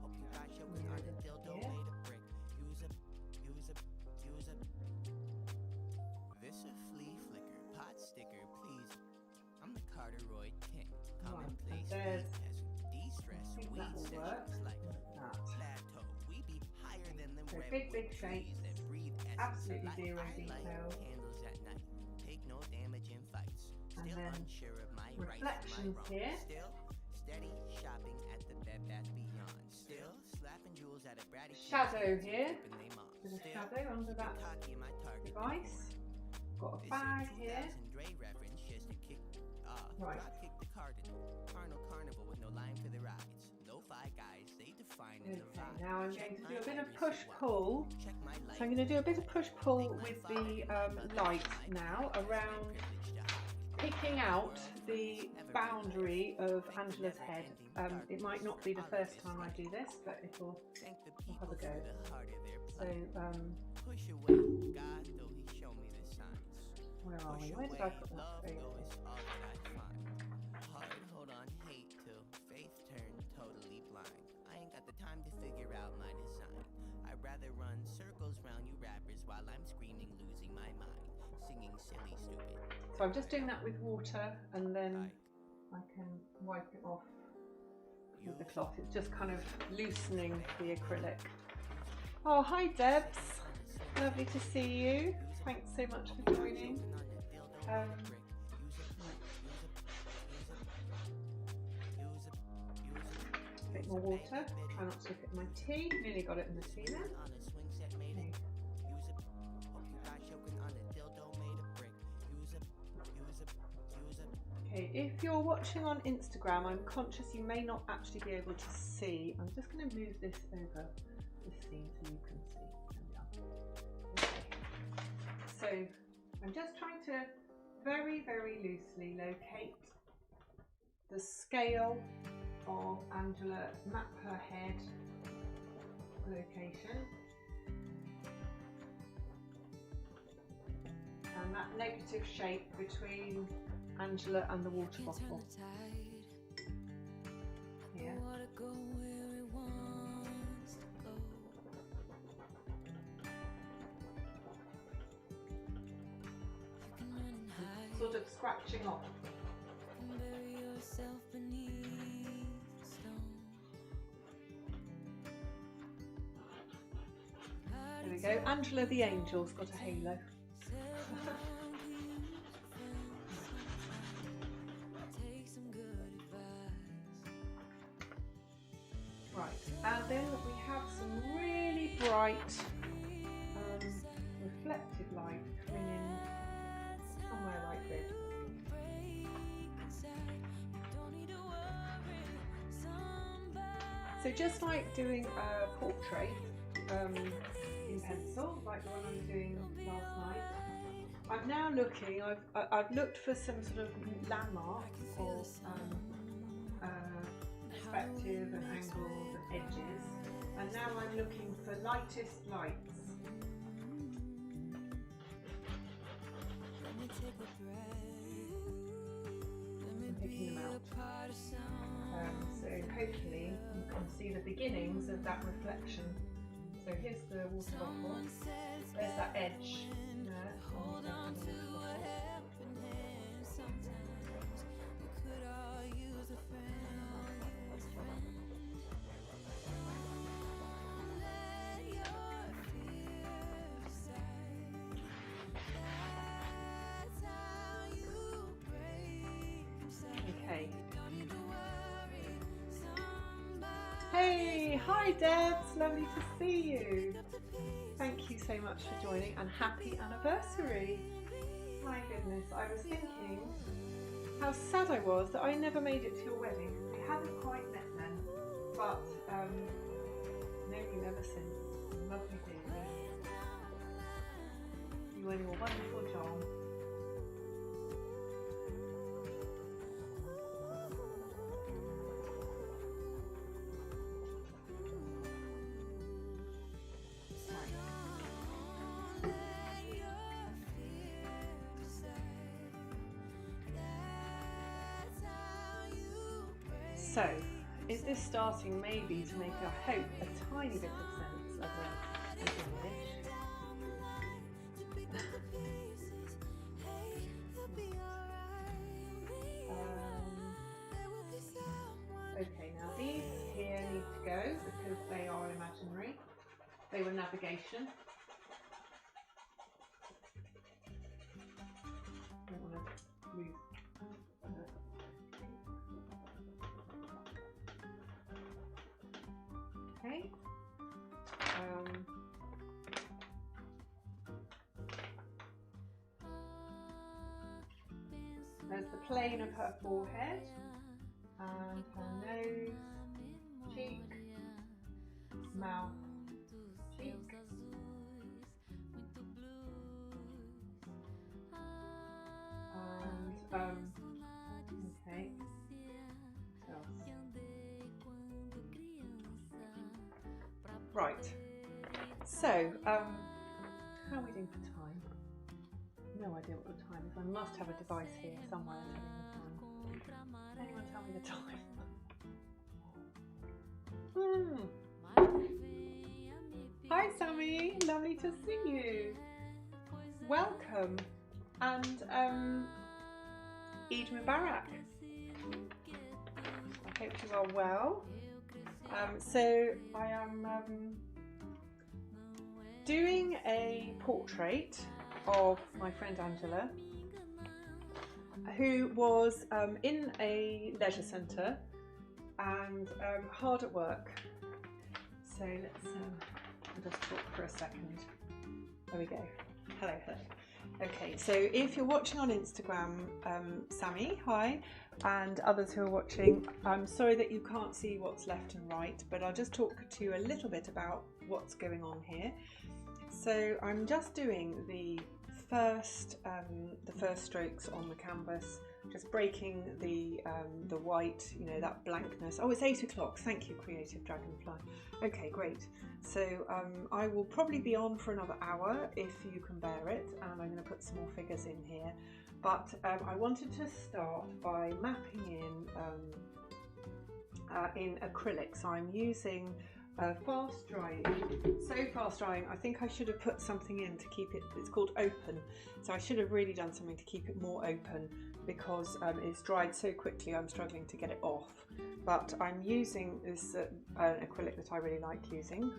Hope you got your wing on the dildo Yeah. made of brick. Use it, use it, use it. This a flea flicker, pot sticker, please. I'm the Carteroid king. Commonplace there's- peasant. De-stress, I think weed that will sessions work. like That. plateau. We be higher than them So redwood big trees shapes, that breathe essence absolutely of life. zero I light detail. candles at night. Take no damage in fights. And Still then unsure of my rights, my reflections wrongs. here. Still steady shopping at the Bed Bath Beyond. Still slapping jewels at a bratty Shadow here. flipping they mom. There's a Still shadow under that cocky in my target device. Got a this bag a here. 2000 Dre reference just to kick Right. I kick the cardinal. Carnal carnival with no line for the rides. No Okay, now I'm going to do a bit of push-pull. So I'm going to do a bit of push-pull with the light now around, picking out the boundary of Angela's head. It might not be the first time I do this, but I'll have a go. So, where are we? Where did I put that face? So I'm just doing that with water, and then I can wipe it off with the cloth. It's just kind of loosening the acrylic. Oh, hi Debs, lovely to see you. Thanks so much for joining. A bit more water. Try not to look at my tea. Nearly got it in the tea now. Okay. Okay, if you're watching on Instagram, I'm conscious you may not actually be able to see. I'm just going to move this over this scene so you can see. Okay. So I'm just trying to very, very loosely locate the scale of Angela, map her head location, and that negative shape between Angela and the water bottle. Here. Sort of scratching off. There we go. Angela the Angel's got a halo. Right, and then we have some really bright reflective light coming in somewhere like this. So just like doing a portrait in pencil, like the one I was doing last night, I'm now looking, I've looked for some sort of landmark of perspective and angles and edges, and now I'm looking for lightest lights. I'm picking them out. So hopefully you can see the beginnings of that reflection. So here's the water bottle. There's that edge there. Okay. Hey, hi Debs, lovely to see you. Thank you so much for joining, and happy anniversary. My goodness, I was thinking how sad I was that I never made it to your wedding. We hadn't quite met then, but known you ever since. Lovely dear. You and your wonderful John. So, is this starting maybe to make, I hope, a tiny bit of sense of an image? Okay, now these here need to go because they are imaginary. They were navigation. I don't want to move. Okay. There's the plane of her forehead and her nose, cheeks, mouth, cheek. And okay. What else? Right. So, how are we doing for time? No idea what the time is. I must have a device here somewhere telling the time. Anyone tell me the time? Hi Sammy, lovely to see you. Welcome and Eid Mubarak. I hope you are well. So I am doing a portrait of my friend Angela, who was in a leisure centre and hard at work. So let's I'll just talk for a second. There we go. Hello, hello. Okay, so if you're watching on Instagram, Sammy, hi, and others who are watching, I'm sorry that you can't see what's left and right, but I'll just talk to you a little bit about what's going on here. So I'm just doing the first strokes on the canvas, just breaking the white, you know, that blankness. Oh, it's 8 o'clock. Thank you, Creative Dragonfly. Okay, great. So I will probably be on for another hour if you can bear it, and I'm going to put some more figures in here. But I wanted to start by mapping in acrylic. So I'm using fast drying. So fast drying, I think I should have put something in to keep it, it's called open. So I should have really done something to keep it more open, because it's dried so quickly I'm struggling to get it off. But I'm using this acrylic that I really like using.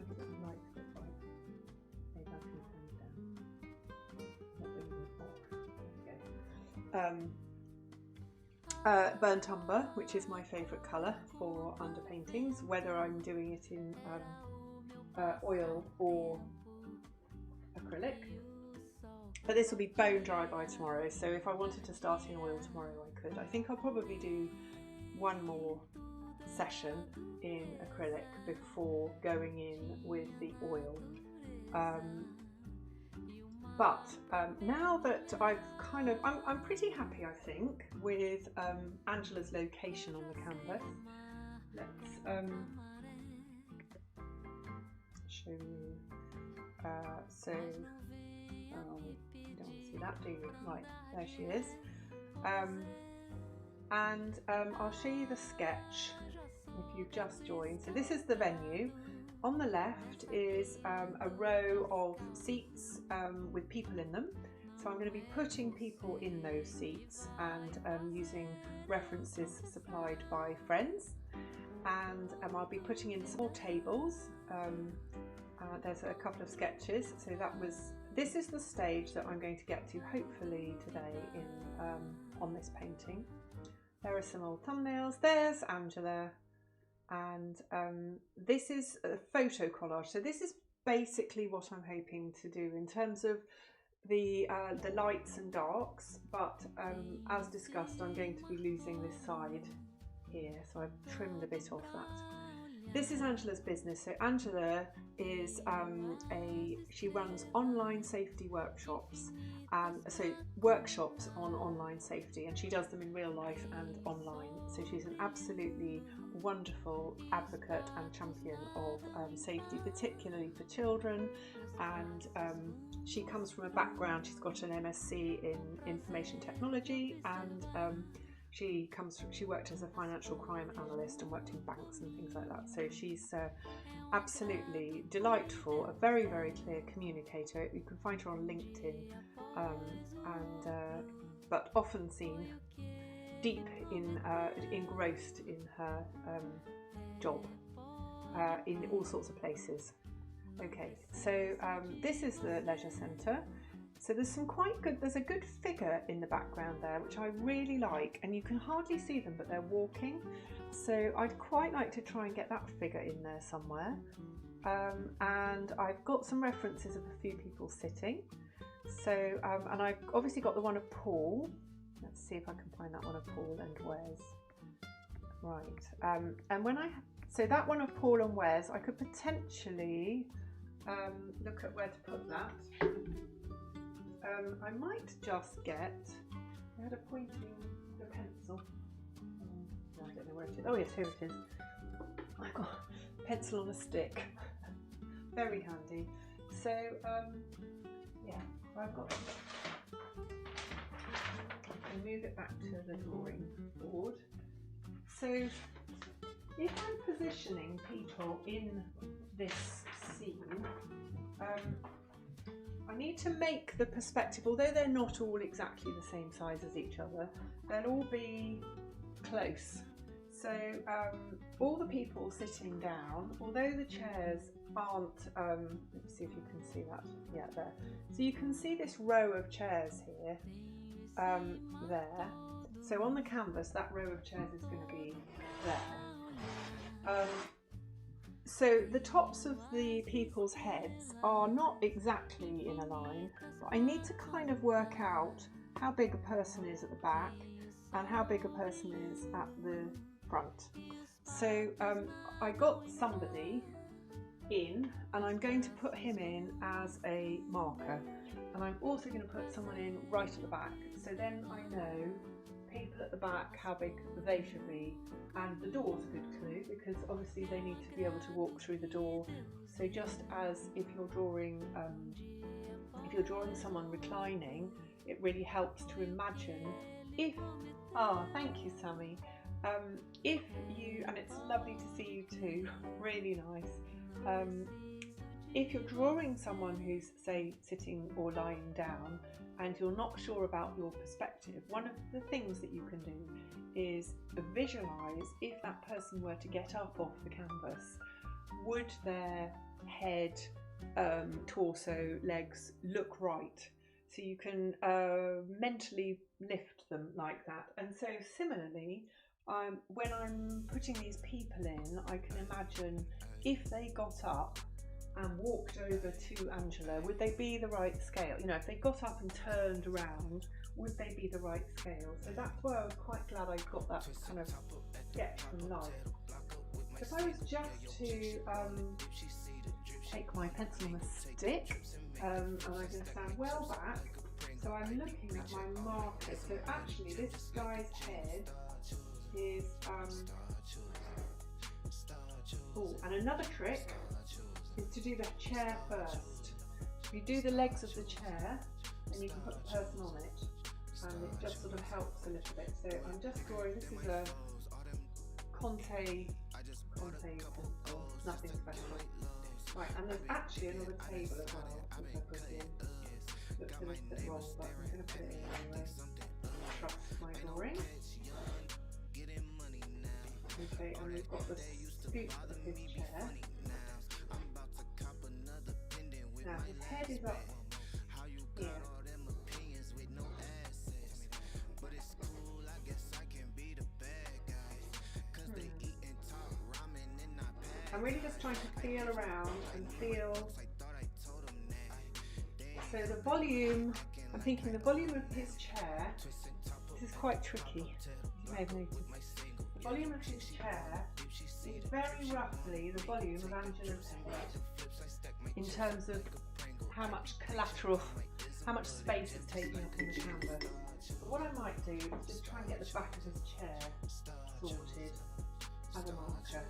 Burnt umber, which is my favourite colour for underpaintings, whether I'm doing it in oil or acrylic. But this will be bone dry by tomorrow, so if I wanted to start in oil tomorrow I could. I think I'll probably do one more session in acrylic before going in with the oil. But now that I've I'm pretty happy, I think, with Angela's location on the canvas. Let's show you. So, you don't want to see that, do you? Right, there she is. And I'll show you the sketch if you've just joined. So this is the venue. On the left is a row of seats with people in them. So I'm going to be putting people in those seats and using references supplied by friends. And I'll be putting in small tables. There's a couple of sketches. So this is the stage that I'm going to get to hopefully today on this painting. There are some old thumbnails. There's Angela. And this is a photo collage. So this is basically what I'm hoping to do in terms of the lights and darks, but as discussed, I'm going to be losing this side here, so I've trimmed a bit off that. This is Angela's business. So Angela is she runs online safety workshops, so workshops on online safety, and she does them in real life and online. So she's an absolutely wonderful advocate and champion of safety, particularly for children. And she comes from a background, she's got an MSc in information technology, and she worked as a financial crime analyst and worked in banks and things like that. So she's absolutely delightful, a very, very clear communicator. You can find her on LinkedIn, but often seen deep engrossed in her job in all sorts of places. Okay, so this is the leisure centre. So there's a good figure in the background there, which I really like, and you can hardly see them, but they're walking. So I'd quite like to try and get that figure in there somewhere. And I've got some references of a few people sitting. So, and I've obviously got the one of Paul. Let's see if I can find that one of Paul and Wes. Right, and when I So that one of Paul and Wes, I could potentially look at where to put that. I might just get, I had a pointing the pencil. I don't know where it is. Oh yes, here it is. I've got a pencil on a stick. Very handy. So yeah, I've got, I can move it back to the drawing board. So if I'm positioning people in this scene, I need to make the perspective, although they're not all exactly the same size as each other, they'll all be close. So all the people sitting down, although the chairs aren't, let's see if you can see that, yeah, there. So you can see this row of chairs here, there. So on the canvas, that row of chairs is going to be there. So the tops of the people's heads are not exactly in a line, but I need to kind of work out how big a person is at the back and how big a person is at the front. So I got somebody in, and I'm going to put him in as a marker, and I'm also going to put someone in right at the back, so then I know people at the back how big they should be. And the door's a good clue, because obviously they need to be able to walk through the door. So just as if you're drawing someone reclining, it really helps to imagine if, thank you Sammy, if you, and it's lovely to see you too, really nice, if you're drawing someone who's say sitting or lying down and you're not sure about your perspective, one of the things that you can do is visualize if that person were to get up off the canvas, would their head, torso, legs look right? So you can mentally lift them like that. And so similarly, when I'm putting these people in, I can imagine if they got up and walked over to Angela, would they be the right scale? You know, if they got up and turned around, would they be the right scale? So that's why I was quite glad I got that kind of sketch from life. If I was just to take my pencil on a stick, and I'm going to stand well back, so I'm looking at my marker. So actually this guy's head is, and another trick is to do the chair first. You do the legs of the chair, and you can put the person on it, and it just sort of helps a little bit. So I'm just drawing, this is a Conte pencil, nothing special. Right, and there's actually another table as well, which I put in. Looks a little bit wrong, but I'm going to put it in anyway. Trust my drawing. Okay, and we've got the scoop of his chair. Now his head is up here. I'm really just trying to feel around and feel. So the volume, I'm thinking the volume of his chair, this is quite tricky, you may have noticed. The volume of his chair is very roughly the volume of Angela's head in terms of how much collateral, how much space is taken up in the canvas. But what I might do is just try and get the back of his chair sorted as a marker.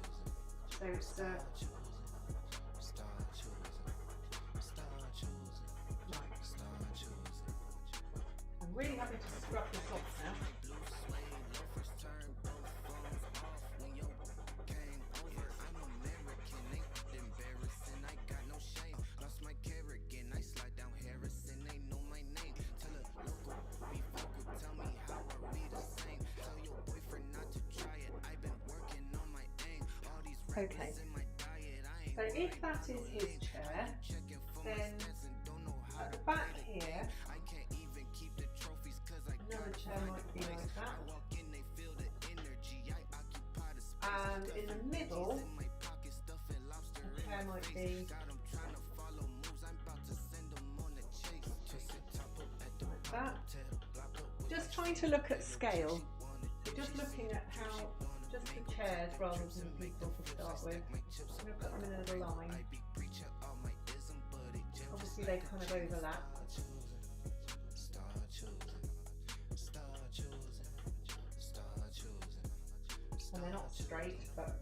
So it's I'm really happy to scrub this off now. Okay, so if that is his chair, then at the back here, another chair might be like that, and in the middle, a chair might be like that. Just trying to look at scale, so just looking at how, just the chairs rather than people to start with. I'm going to put them in a little line. Obviously they kind of overlap. And they're not straight, but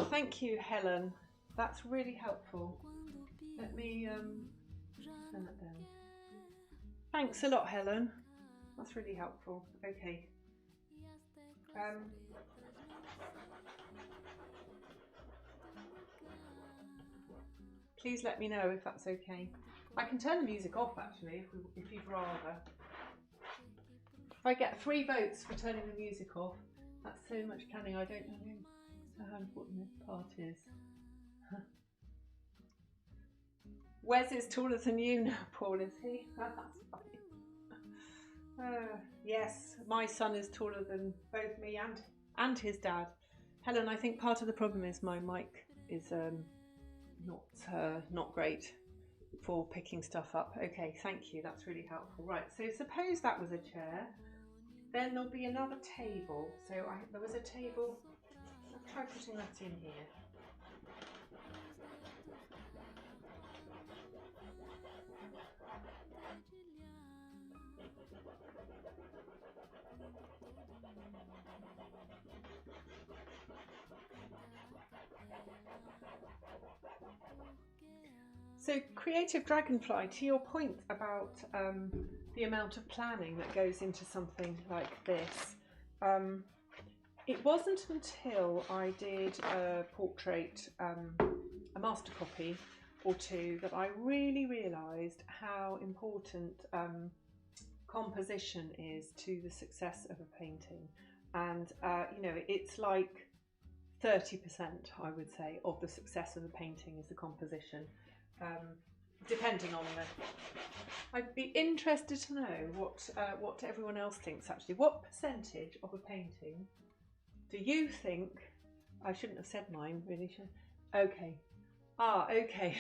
thank you, Helen. That's really helpful. Let me turn that down. Thanks a lot, Helen. That's really helpful. Okay. Please let me know if that's okay. I can turn the music off actually, if you'd rather. If I get 3 votes for turning the music off, that's so much planning. I don't know how important this part is. Wes is taller than you now, Paul, is he? That's funny. Yes, my son is taller than both me and his dad. Helen, I think part of the problem is my mic is not great for picking stuff up. Okay, thank you, that's really helpful. Right, so suppose that was a chair, then there'll be another table. So there was a table, I'll try putting that in here. So Creative Dragonfly, to your point about the amount of planning that goes into something like this, it wasn't until I did a portrait, a master copy or two, that I really realised how important composition is to the success of a painting. And you know, it's like 30%, I would say, of the success of a painting is the composition. Depending on the, I'd be interested to know what everyone else thinks actually. What percentage of a painting do you think? I shouldn't have said mine, really. Okay. Okay.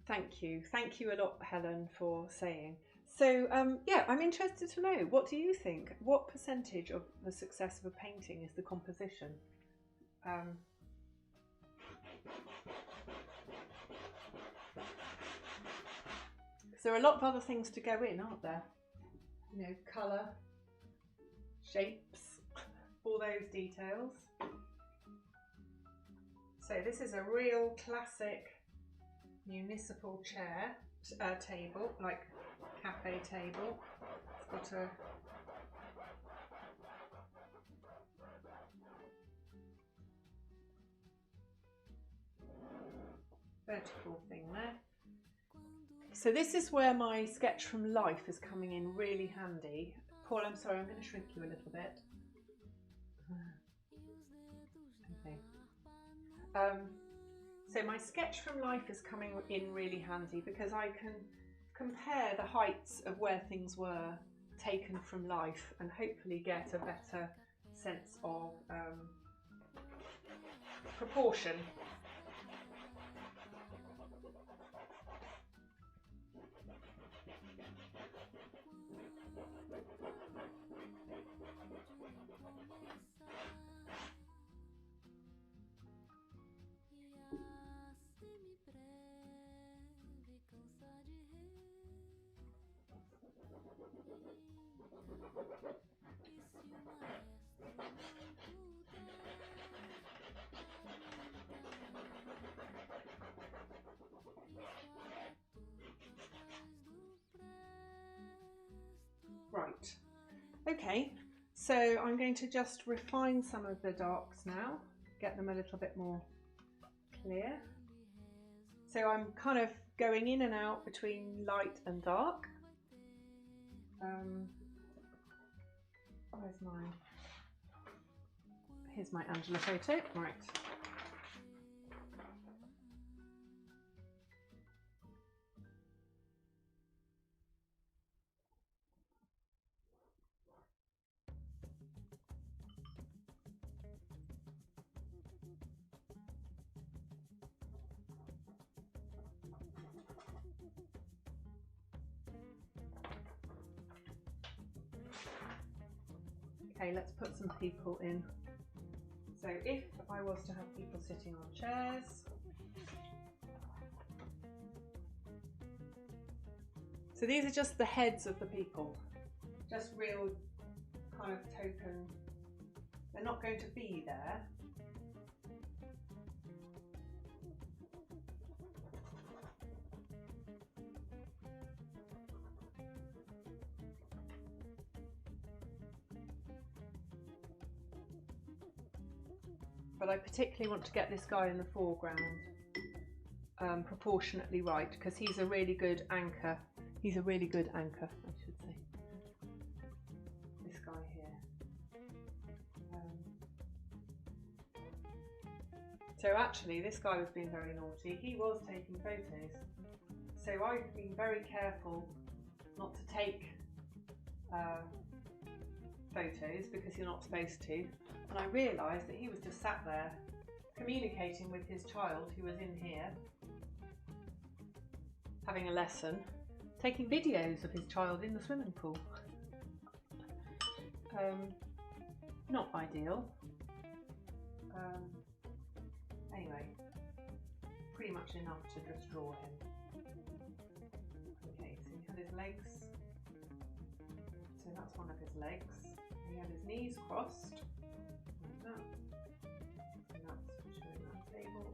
Thank you a lot, Helen, for saying. So yeah, I'm interested to know, what do you think? What percentage of the success of a painting is the composition? There are a lot of other things to go in, aren't there? You know, colour, shapes, all those details. So this is a real classic municipal chair, table, like cafe table. It's got a vertical thing there. So this is where my sketch from life is coming in really handy. Paul, I'm sorry, I'm going to shrink you a little bit. Okay. So my sketch from life is coming in really handy because I can compare the heights of where things were taken from life and hopefully get a better sense of proportion. Right, okay, so I'm going to just refine some of the darks now, get them a little bit more clear. So I'm kind of going in and out between light and dark. Here's my Angela photo, right. Okay, let's put some people in. So if I was to have people sitting on chairs, so these are just the heads of the people, just real kind of token, they're not going to be there. But I particularly want to get this guy in the foreground proportionately right, because he's a really good anchor. He's a really good anchor, I should say. This guy here. So actually this guy was being very naughty. He was taking photos. So I've been very careful not to take photos because you're not supposed to. And I realised that he was just sat there communicating with his child who was in here having a lesson, taking videos of his child in the swimming pool. Not ideal. Anyway, pretty much enough to just draw him. Okay, so he had his legs. So that's one of his legs. He had his knees crossed. Like that. And that's showing that table.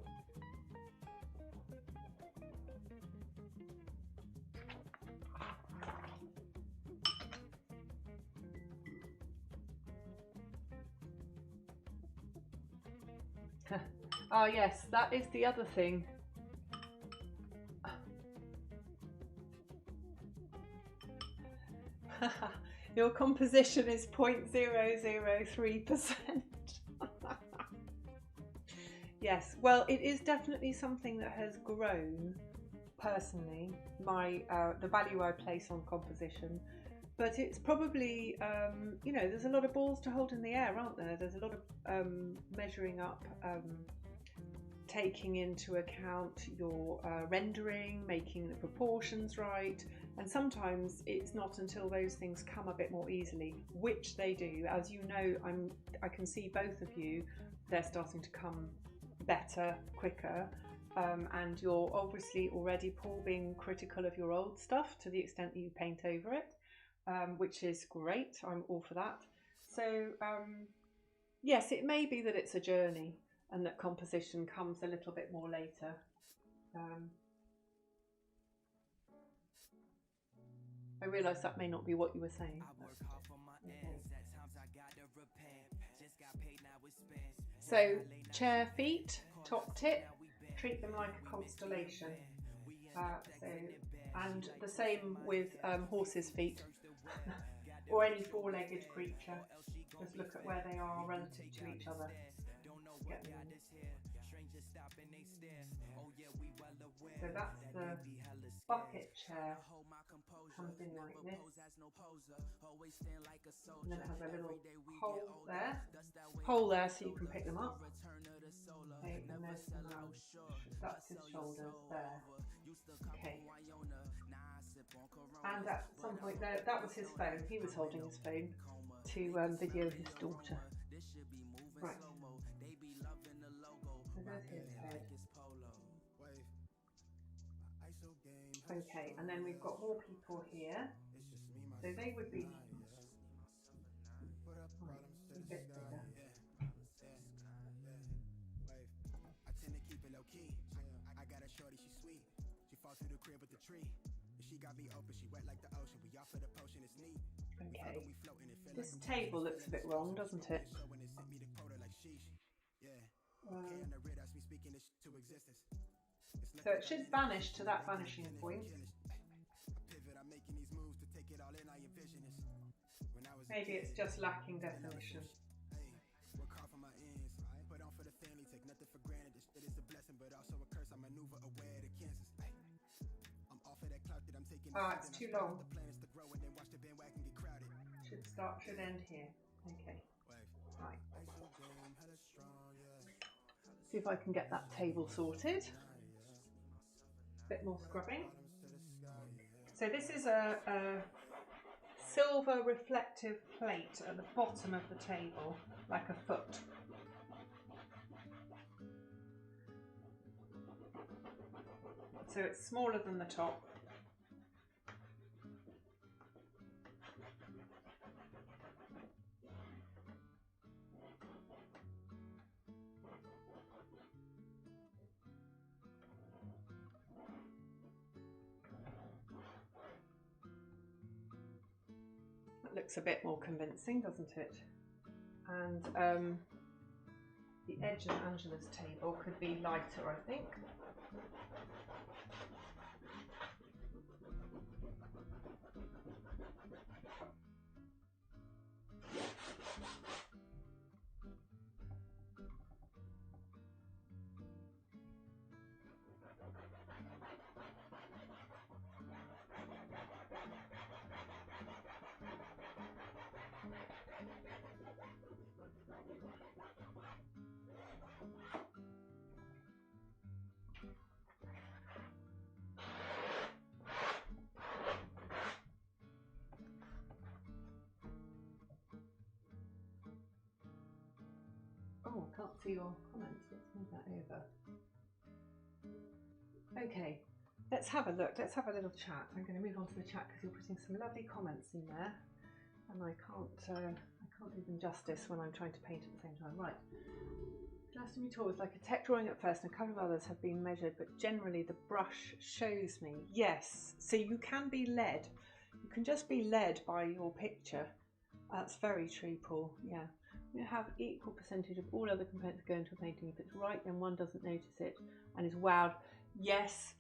Ah yes, that is the other thing. Your composition is 0.003%. Yes, well, it is definitely something that has grown personally, my the value I place on composition. But it's probably, you know, there's a lot of balls to hold in the air, aren't there? There's a lot of measuring up, taking into account your rendering, making the proportions right. And sometimes it's not until those things come a bit more easily, which they do. As you know, I can see both of you, they're starting to come better, quicker. And you're obviously already, Paul, being critical of your old stuff to the extent that you paint over it. Which is great, I'm all for that. So yes, it may be that it's a journey and that composition comes a little bit more later. I realise that may not be what you were saying. Okay. So chair feet, top tip, treat them like a constellation. And the same with horses' feet. Or any four-legged creature. Just look at where they are relative to each other. So that's the bucket chair. Comes in like this. And then it has a little hole there so you can pick them up. Okay, and there's some, that's his shoulders there. Okay. And at some point there, that was his phone. He was holding his phone to video his daughter. Right. So there's his head. Okay, and then we've got more people here. So they would be a bit bigger. Okay, this table looks a bit wrong, doesn't it? So it should vanish to that vanishing point. Maybe it's just lacking definition. Ah, it's too long. Should end here. Okay. Right. See if I can get that table sorted. Bit more scrubbing. So this is a silver reflective plate at the bottom of the table, like a foot. So it's smaller than the top. That looks a bit more convincing, doesn't it? And the edge of Angela's table could be lighter, I think. Oh, I can't see your comments. Let's move that over. Okay, let's have a look. Let's have a little chat. I'm going to move on to the chat because you're putting some lovely comments in there, and I can't do them justice when I'm trying to paint at the same time. Right. Plaster tool is like a tech drawing at first, and a couple of others have been measured, but generally the brush shows me. Yes, so you can be led. You can just be led by your picture. That's very true, Paul. Yeah. You have equal percentage of all other components that go into a painting. If it's right, then one doesn't notice it and is wowed. Yes,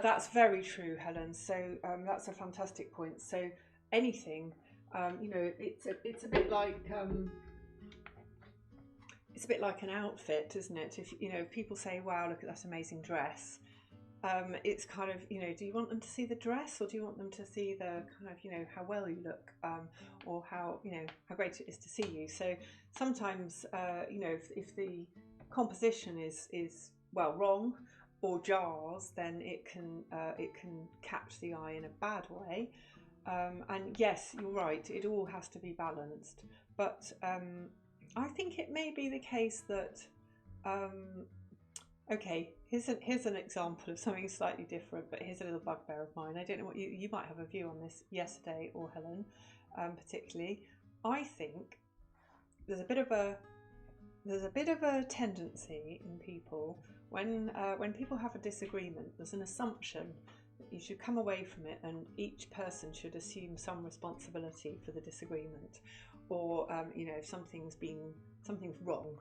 that's very true, Helen. So that's a fantastic point. So anything, you know, it's a bit like an outfit, isn't it? If you know, if people say, "Wow, look at that amazing dress," it's kind of, you know, do you want them to see the dress, or do you want them to see the kind of, you know, how well you look, or how, you know, how great it is to see you? So sometimes, you know, if the composition is well wrong or jars, then it can catch the eye in a bad way. And yes, you're right, it all has to be balanced. But I think it may be the case that okay, here's an example of something slightly different, but here's a little bugbear of mine. I don't know what you might have a view on this, yesterday or Helen, particularly. I think there's a bit of a tendency in people when people have a disagreement. There's an assumption that you should come away from it, and each person should assume some responsibility for the disagreement, or you know, if something's wrong.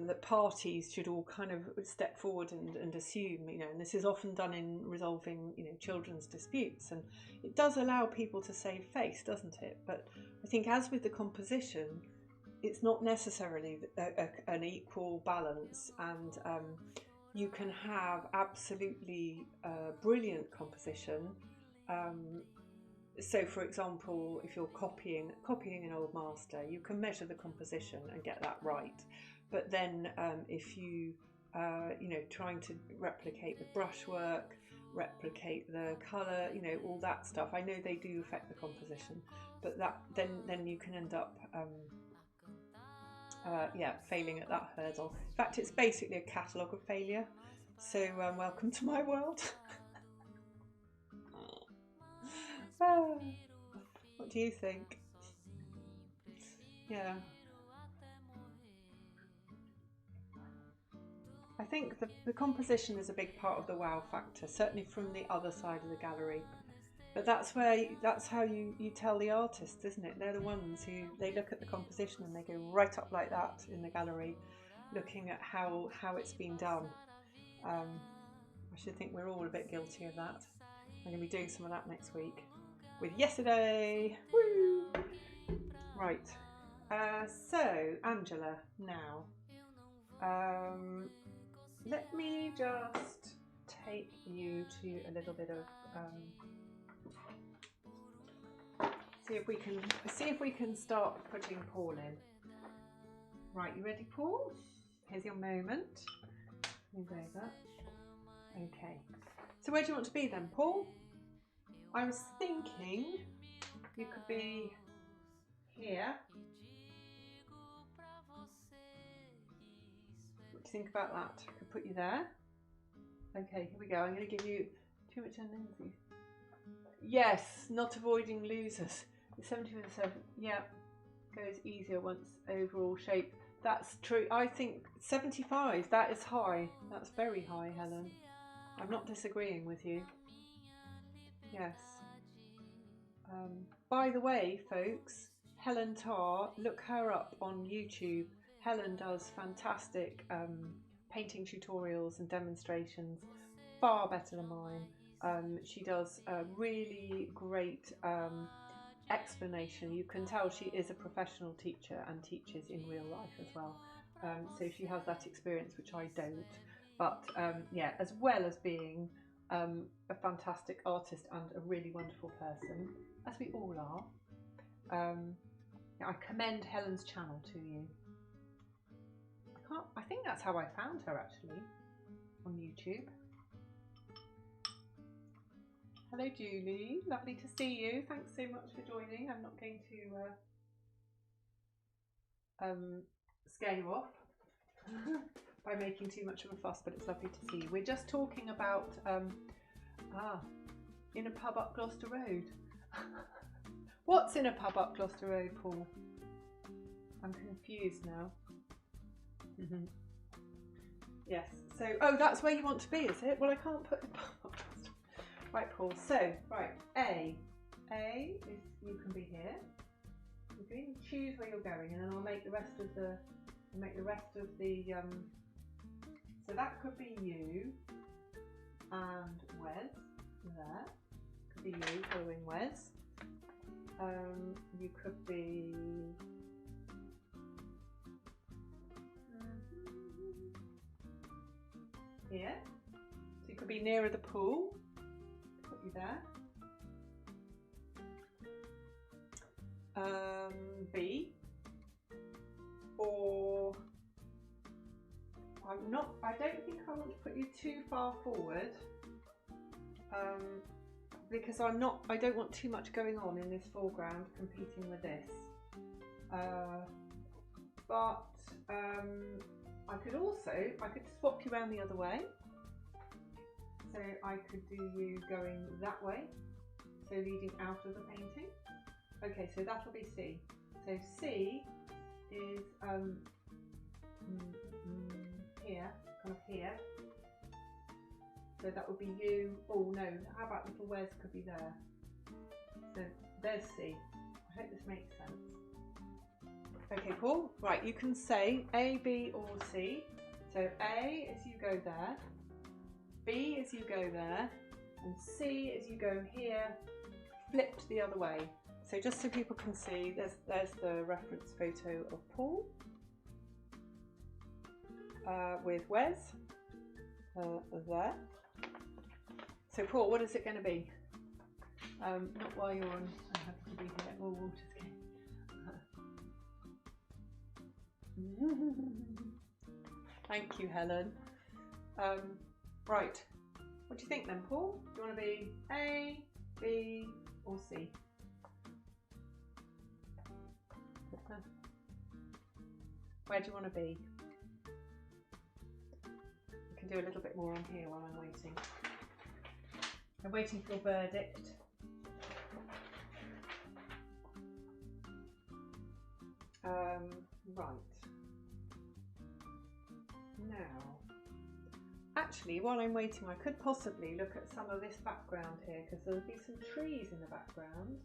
That parties should all kind of step forward and assume, you know, and this is often done in resolving, you know, children's disputes, and it does allow people to save face, doesn't it? But I think, as with the composition, it's not necessarily an equal balance, and you can have absolutely brilliant composition. So, for example, if you're copying an old master, you can measure the composition and get that right. But then if you you know, trying to replicate the brushwork, replicate the colour, you know, all that stuff, I know they do affect the composition, but that then you can end up yeah, failing at that hurdle. In fact, it's basically a catalogue of failure. So welcome to my world. What do you think? Yeah. I think the composition is a big part of the wow factor, certainly from the other side of the gallery. But that's how you tell the artist, isn't it? They're the ones who, they look at the composition and they go right up like that in the gallery, looking at how it's been done. I should think we're all a bit guilty of that. I'm going to be doing some of that next week with yesterday. Woo! Right. So Angela, now. Let me just take you to a little bit of see if we can start putting Paul in. Right, you ready, Paul? Here's your moment. Move over. Okay. So where do you want to be then, Paul? I was thinking You could be here. What do you think about that? I could put you there. Okay, here we go. I'm going to give you too much energy. Yes, not avoiding losers. 70%, yeah, goes easier once overall shape. That's true. I think 75, that is high. That's very high, Helen. I'm not disagreeing with you. Yes. By the way, folks, Helen Tarr, look her up on YouTube. Helen does fantastic painting tutorials and demonstrations, far better than mine. She does a really great explanation. You can tell she is a professional teacher and teaches in real life as well. So she has that experience, which I don't. But yeah, as well as being a fantastic artist and a really wonderful person, as we all are, I commend Helen's channel to you. I think that's how I found her, actually, on YouTube. Hello Julie, lovely to see you. Thanks so much for joining. I'm not going to scare you off by making too much of a fuss, but it's lovely to see you. We're just talking about in a pub up Gloucester Road. What's in a pub up Gloucester Road, Paul? I'm confused now. Yes, so, oh, that's where you want to be, is it? Well, I can't put the pub up Gloucester. Right, Paul, so, right, A is, you can be here. You can choose where you're going, and then I'll make the rest of the, so that could be you and Wes, there. Could be you following Wes. You could be here. So you could be nearer the pool. Put you there. B. Or I don't think I want to put you too far forward. Because I don't want too much going on in this foreground competing with this. But I could swap you around the other way. So I could do you going that way, so leading out of the painting. Okay, so that'll be C. So C is here, kind of here. So that would be you. Oh no, how about little Wes could be there? So there's C. I hope this makes sense. Okay, Paul. Right, you can say A, B or C. So A is you go there, B is you go there, and C is you go here, flipped the other way. So just so people can see, there's the reference photo of Paul with Wes there. So Paul, what is it going to be? Not while you're on. I have to be here. Oh, water's going. Thank you, Helen. Right. What do you think then, Paul? Do you want to be A, B, or C? Where do you want to be? You can do a little bit more on here while I'm waiting. I'm waiting for your verdict. Right. Now, actually, while I'm waiting, I could possibly look at some of this background here, because there'll be some trees in the background.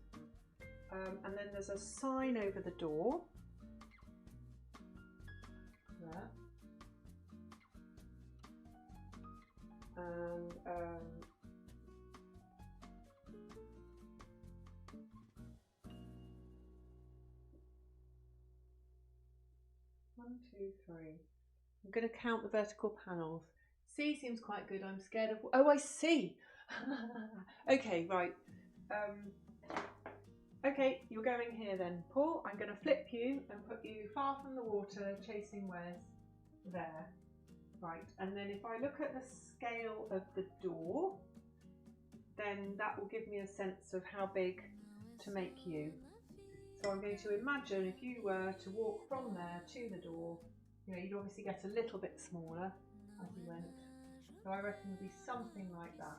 And then there's a sign over the door. There. And 1, 2, 3. I'm going to count the vertical panels. C seems quite good. I'm scared of. Oh, I see. Okay, right. Okay, you're going here then, Paul. I'm going to flip you and put you far from the water, chasing Wes there. Right, and then if I look at the scale of the door, then that will give me a sense of how big to make you. So I'm going to imagine if you were to walk from there to the door, you know, you'd obviously get a little bit smaller as you went. So I reckon it'll be something like that.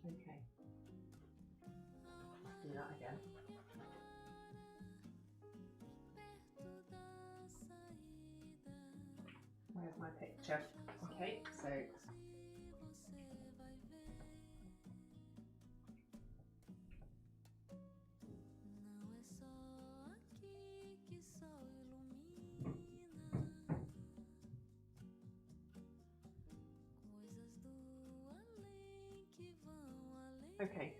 Okay, let's do that again. Where's my picture? Okay, so okay,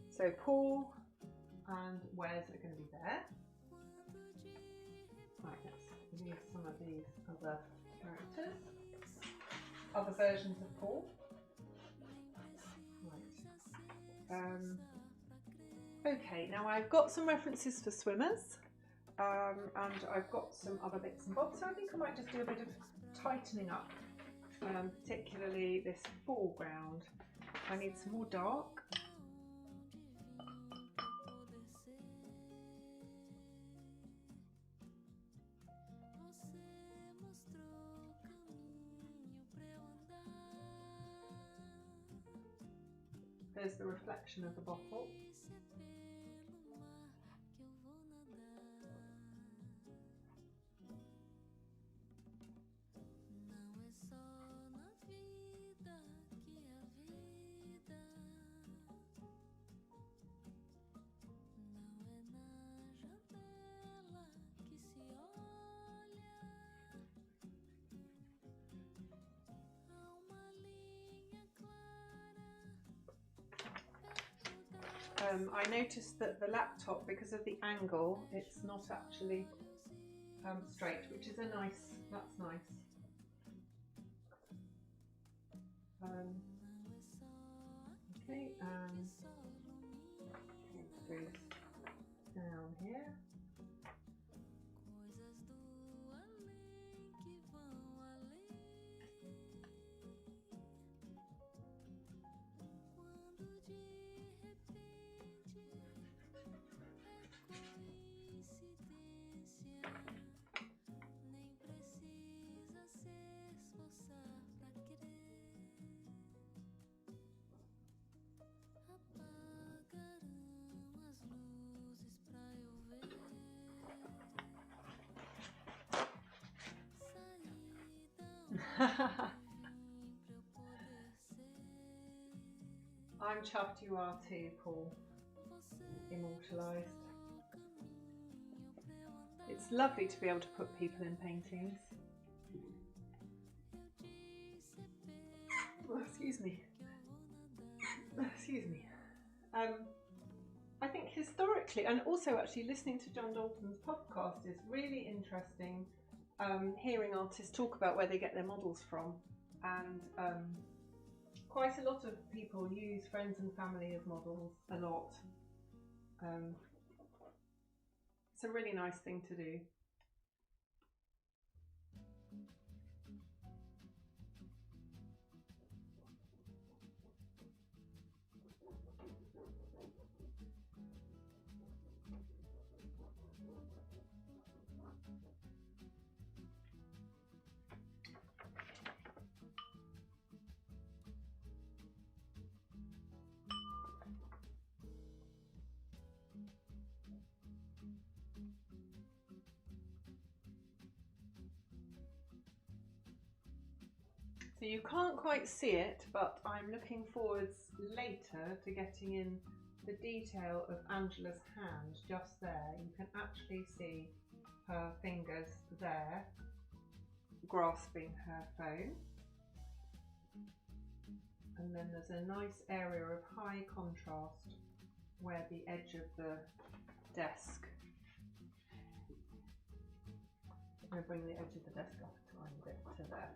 so Paul and Wes are going to be there. Right, let's use some of these other characters, other versions of Paul. Right. Okay, now I've got some references for swimmers, and I've got some other bits and bobs, so I think I might just do a bit of tightening up, particularly this foreground. I need some more dark. There's the reflection of the bottle. I noticed that the laptop, because of the angle, it's not actually straight, which is that's nice. Okay, goes down here. I'm chuffed you are too, Paul. Immortalised. It's lovely to be able to put people in paintings. Oh, excuse me. Excuse me. I think historically, and also actually listening to John Dalton's podcast is really interesting. Hearing artists talk about where they get their models from, and quite a lot of people use friends and family as models a lot. It's a really nice thing to do. So you can't quite see it, but I'm looking forwards later to getting in the detail of Angela's hand just there. You can actually see her fingers there grasping her phone. And then there's a nice area of high contrast where the edge of the desk. I'm going to bring the edge of the desk up a tiny bit to there.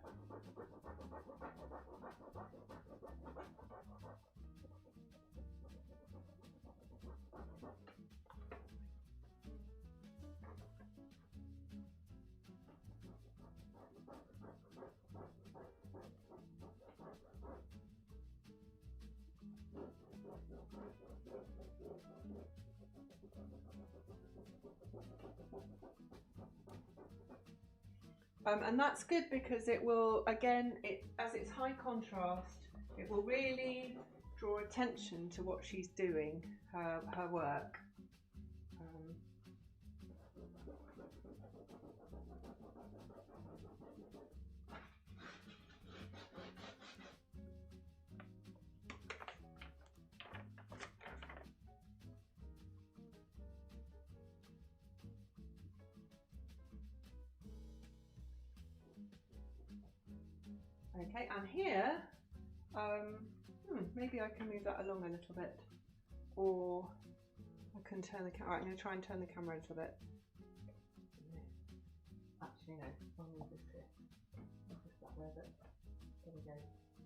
And that's good because it will, again, as it's high contrast, it will really draw attention to what she's doing, her work. Okay, and here, maybe I can move that along a little bit, or I can turn the camera. I'm going to try and turn the camera a little bit. Actually, no, I'll move this here. I'll just that way a bit. There we go.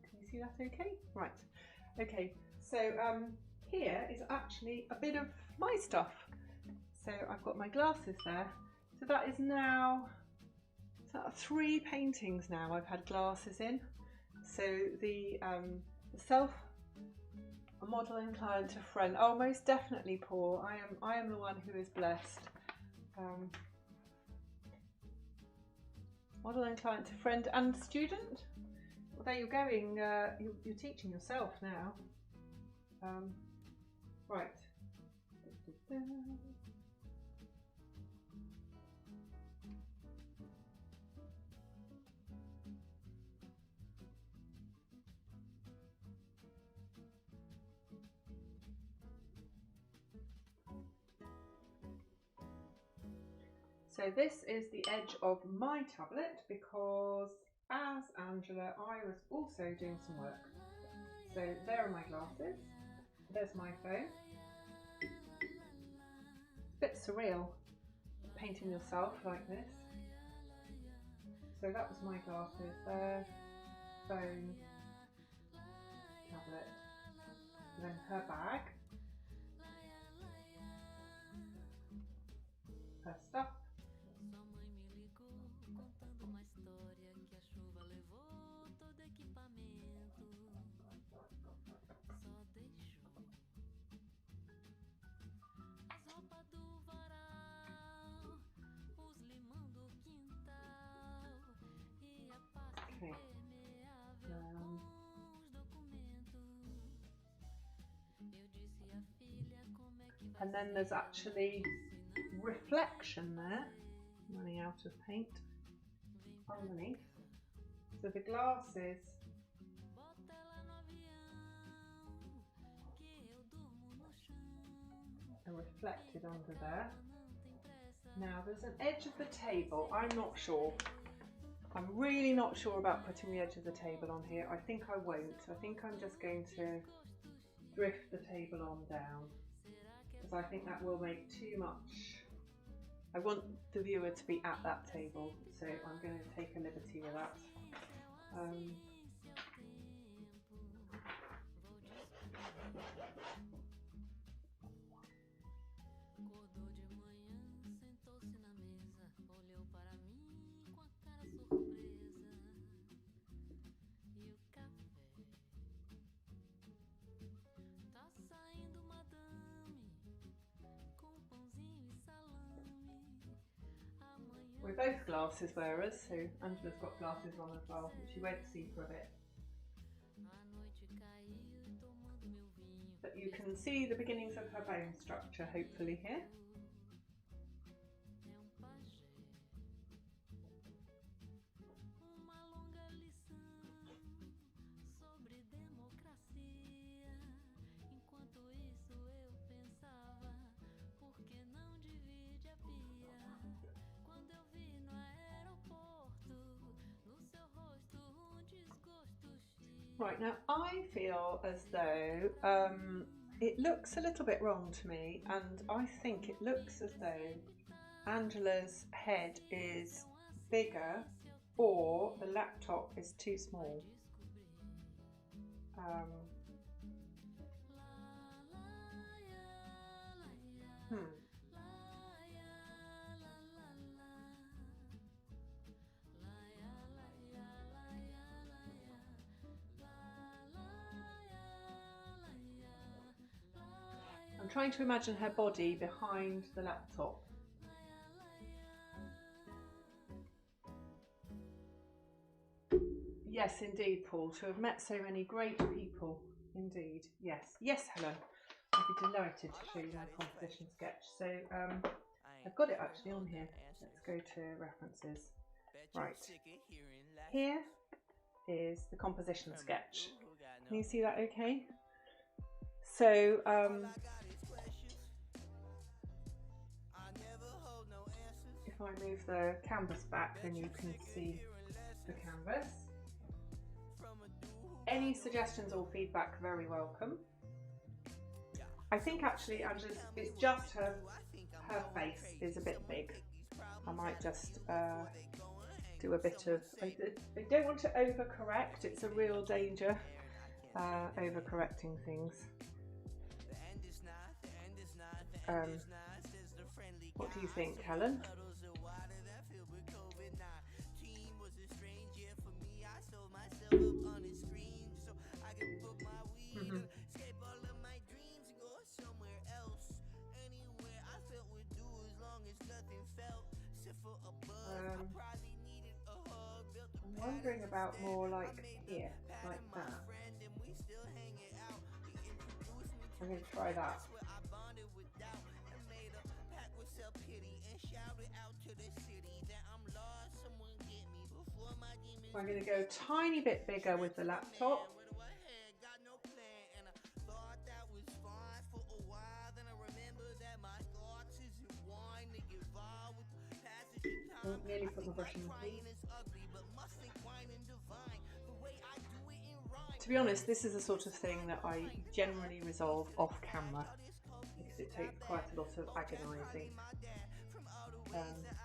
Can you see that okay? Right. Okay, so here is actually a bit of my stuff. So I've got my glasses there. So that is now 3 paintings now I've had glasses in. So the self, a model and client to friend. Oh, most definitely, Paul. I am the one who is blessed. Model and client to friend and student. Well, there you're going. You're teaching yourself now. Right. So this is the edge of my tablet because as Angela, I was also doing some work. So there are my glasses, there's my phone. It's a bit surreal painting yourself like this. So that was my glasses there, phone, tablet, and then her bag, her stuff. Okay. And then there's actually reflection there, running out of paint underneath. So the glasses are reflected under there. Now there's an edge of the table. I'm not sure. I'm really not sure about putting the edge of the table on here. I think I won't. I think I'm just going to drift the table on down because I think that will make too much. I want the viewer to be at that table, so I'm going to take a liberty with that. We're both glasses wearers, so Angela's got glasses on as well, which she won't see for a bit. But you can see the beginnings of her bone structure, hopefully, here. Right, now I feel as though it looks a little bit wrong to me, and I think it looks as though Angela's head is bigger or the laptop is too small. I'm trying to imagine her body behind the laptop. Yes, indeed, Paul, to have met so many great people. Indeed, yes. Yes, Helen. I'd be delighted to show you my composition sketch. So I've got it actually on here. Let's go to references. Right. Here is the composition sketch. Can you see that okay? So if I move the canvas back, then you can see the canvas. Any suggestions or feedback, very welcome. I think actually Angela's, it's just her face is a bit big. I might just do a bit of, I don't want to overcorrect, it's a real danger, overcorrecting things. What do you think, Helen? I'm wondering about more like here, like that. I'm going to try that. I'm going to go a tiny bit bigger with the laptop. Oh, nearly put my brush in the feet. To be honest, this is the sort of thing that I generally resolve off camera because it takes quite a lot of agonising.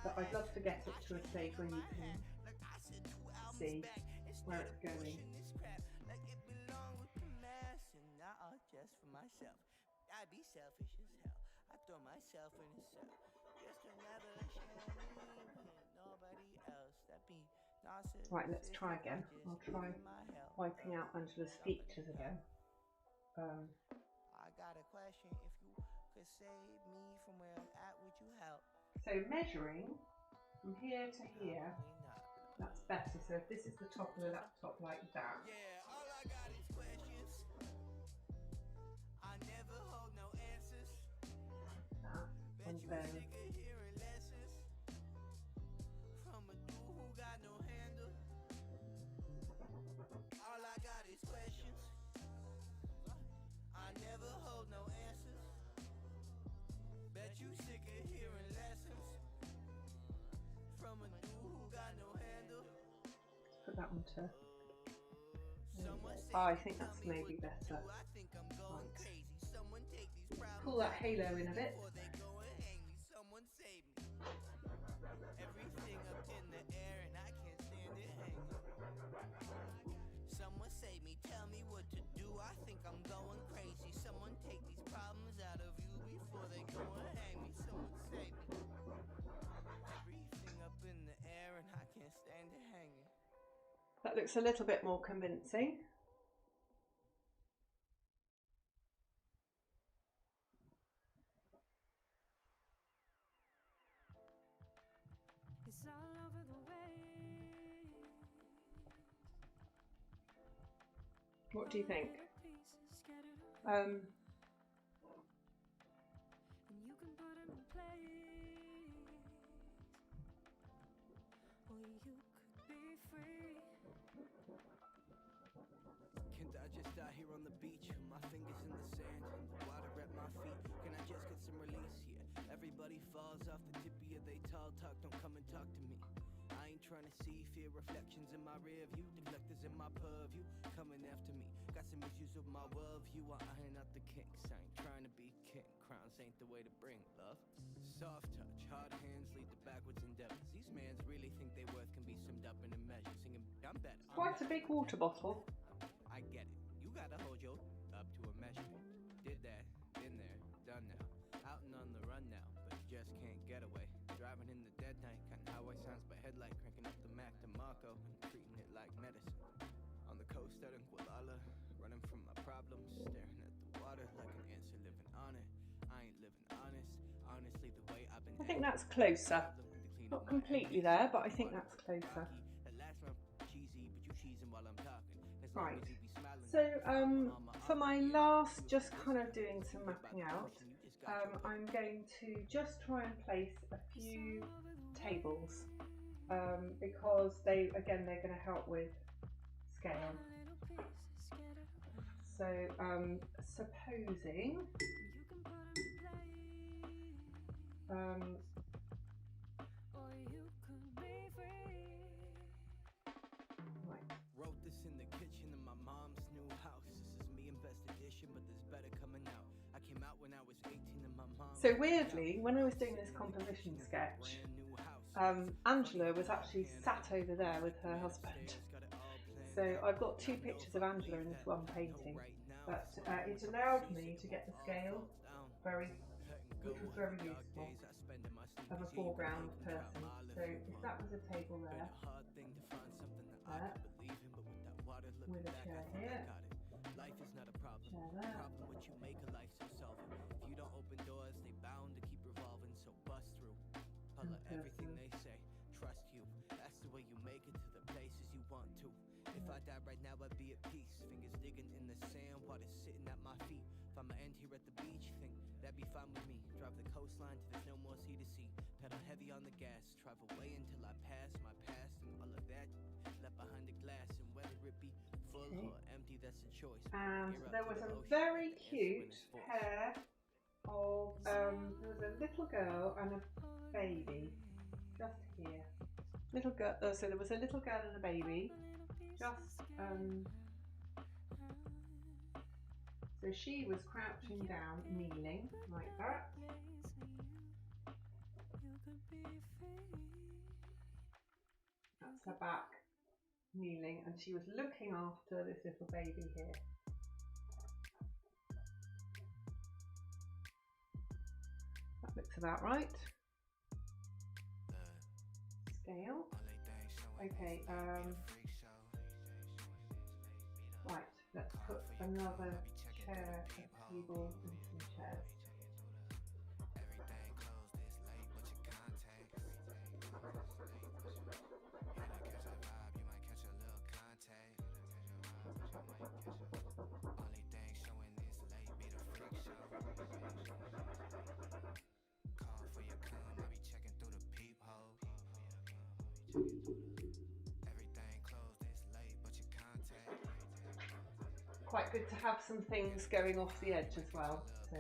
But I'd love to get it to a stage where you can see where it's going. Right, let's try again. I'll try wiping out Angela's features again. I got a question. If you could save me from where I'm at, would you help? So measuring from here to here, that's better. So if this is the top of the laptop like that. Yeah, all I got is questions. I never hold no answers. That, and then from a dude who got no handle. All I got is questions. I never hold no answers. Bet you sick of hearing lessons from a dude who got no handle. Put that one to. Oh, I think that's maybe better. Right. Pull that halo in a bit. Everything up in the air and I can't stand it hanging. Someone save me, tell me what to do. I think I'm going crazy. Someone take these problems out of you before they go and hang me. Someone save me. Everything up in the air and I can't stand it hanging. That looks a little bit more convincing. It's all over the way. What do you think? And you can put them in place, or you could be free. Can't I just die here on the beach with my fingers in the sand and the water at my feet? Can I just get some release here? Everybody falls off the tippy of they tall talk, don't come and talk to me. I ain't trying to see fear reflections in my rear view, deflectors in my purview, coming after me. Got some issues with my worldview, I iron out the kinks. I ain't trying to be king, crowns ain't the way to bring love. Soft touch, hard hands lead to backwards endeavors. These mans really think they worth can be summed up in a measure. Singing, I'm better. Quite a big water bottle. I get it. You gotta hold your up to a measure. Did that, been there, done now. Out and on the run now, but you just can't get away. Driving in the dead night, cutting highway signs by headlight, cranking up the Mac to Marco and treating it like medicine. On the coast out in Gualala, running from my problems, staring at the water like an answer, living on it. I ain't living honest. Honestly, the way I've been. I think that's closer. Not completely there, but I think that's closer. The last round cheesy, but you cheesing while Right, so for my last, just kind of doing some mapping out, I'm going to just try and place a few tables because they're going to help with scale. So supposing Wrote this in the kitchen of my mom's new house. This is me in best edition, but there's better coming out. I came out when I was 18 and my mom. So weirdly, when I was doing this composition sketch, Angela was actually sat over there with her husband. So I've got two pictures of Angela in this one painting, but it allowed me to get the scale which was very useful, of a foreground person. So if that was a table there, with a chair here, chair there, What you make a life so seldom. If you don't open doors, they bound to keep revolving. So bust through. Holla everything they say. Trust you. That's the way you make it to the places you want to. If I die right now, I'd be at peace. Fingers digging in the sand, water sitting at my feet. If I'ma end here at the beach, think that'd be fine with me. Drive the coastline till there's no more sea to see. Pedal heavy on the gas, travel away until I pass my past and all of that left behind the glass. And whether it be full or empty, that's a choice. and there was a very cute pair of there was a little girl and a baby just here. Little girl. So there was a little girl and a baby. Just so she was crouching down, kneeling like that. That's her back, kneeling, and she was looking after this little baby here. That looks about right. Scale. Okay, right, let's put another chair, a table and some chairs. Quite good to have some things going off the edge as well. So.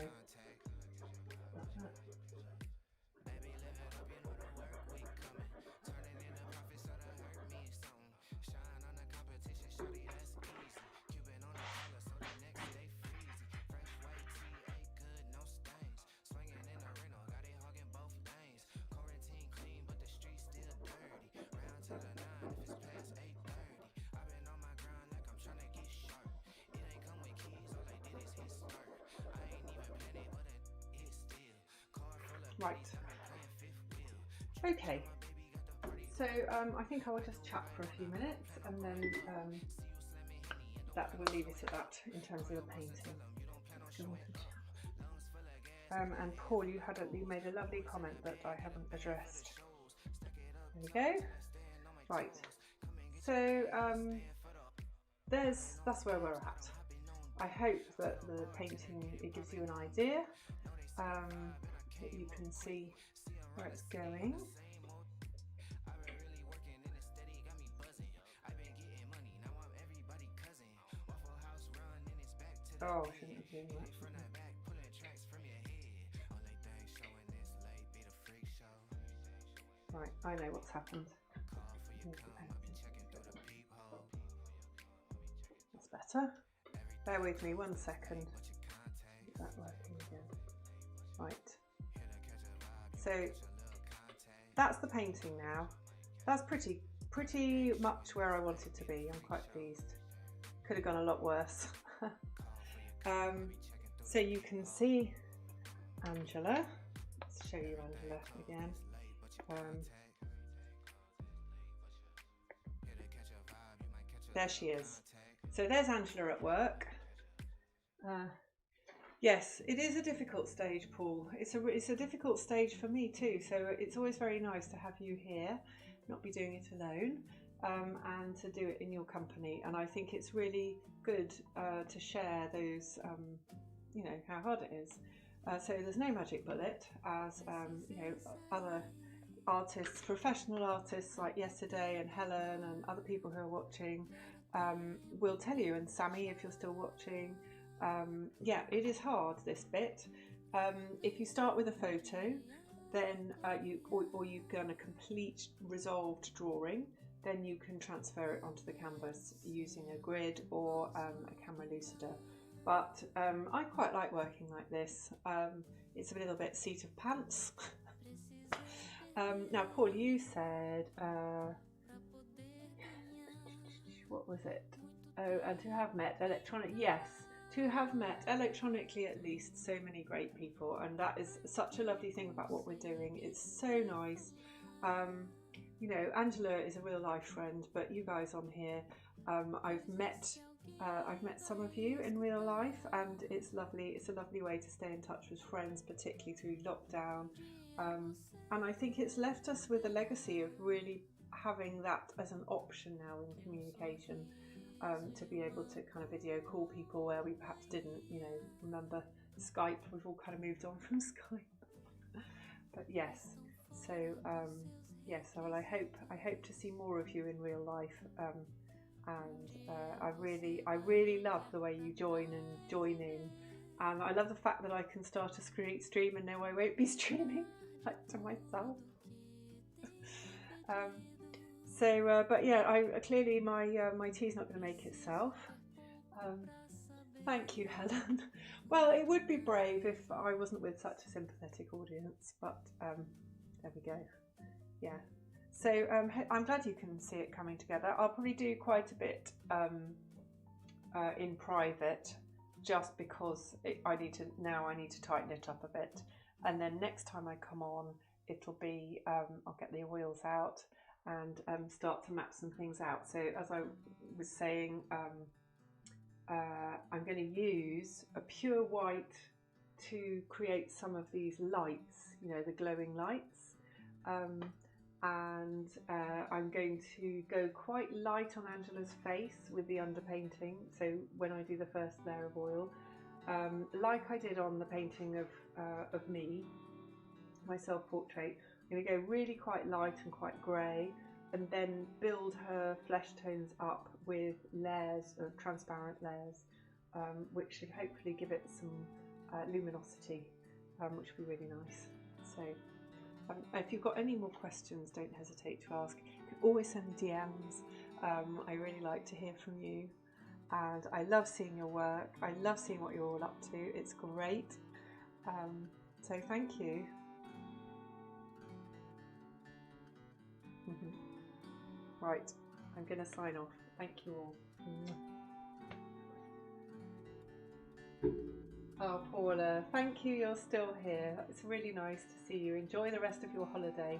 Right. Okay. So I think I will just chat for a few minutes, and then that will leave us at that in terms of the painting. And Paul, you made a lovely comment that I haven't addressed. There we go. Right. So that's where we're at. I hope that the painting, it gives you an idea. That you can see where it's going. Oh, I shouldn't be doing that. Right, I know what's happened. That's better. Bear with me 1 second. Get that working again. Right. So that's the painting now. That's pretty much where I wanted to be. I'm quite pleased. Could have gone a lot worse. So you can see Angela. Let's show you Angela again. There she is. So there's Angela at work. Yes, it is a difficult stage, Paul. It's a difficult stage for me too. So it's always very nice to have you here, not be doing it alone. and to do it in your company. And I think it's really good to share those, you know, how hard it is. So there's no magic bullet, as you know, other artists, professional artists like Yesterday and Helen and other people who are watching will tell you, and Sammy, if you're still watching, yeah, it is hard, this bit. If you start with a photo, then or you've done a complete resolved drawing, then you can transfer it onto the canvas using a grid or a camera lucider. But I quite like working like this. It's a little bit seat of pants. Now, Paul, you said, what was it? Oh, and to have met yes, to have met electronically at least so many great people, and that is such a lovely thing about what we're doing. It's so nice. You know, Angela is a real life friend, but you guys on here, I've met some of you in real life, and it's lovely. It's a lovely way to stay in touch with friends, particularly through lockdown. And I think it's left us with a legacy of really having that as an option now in communication, to be able to kind of video call people where we perhaps didn't, you know, remember Skype. We've all kind of moved on from Skype. But yes, so yes, well, I hope to see more of you in real life. And I really love the way you join in, and I love the fact that I can start a stream and know I won't be streaming like to myself. But yeah, clearly my tea's not going to make itself. Thank you, Helen. Well, it would be brave if I wasn't with such a sympathetic audience, but there we go. Yeah. So I'm glad you can see it coming together. I'll probably do quite a bit in private, just because I need to tighten it up a bit, and then next time I come on, it'll be I'll get the oils out and start to map some things out. So as I was saying, I'm going to use a pure white to create some of these lights, you know, the glowing lights. And I'm going to go quite light on Angela's face with the underpainting. So when I do the first layer of oil, like I did on the painting of me, my self-portrait, I'm going to go really quite light and quite grey, and then build her flesh tones up with layers of transparent layers, which should hopefully give it some luminosity, which will be really nice. So. If you've got any more questions, don't hesitate to ask. You can always send me DMs. I really like to hear from you, and I love seeing your work. I love seeing what you're all up to. It's great. So thank you. Right, I'm going to sign off. Thank you all. Oh, Paula, thank you, you're still here. It's really nice to see you. Enjoy the rest of your holiday.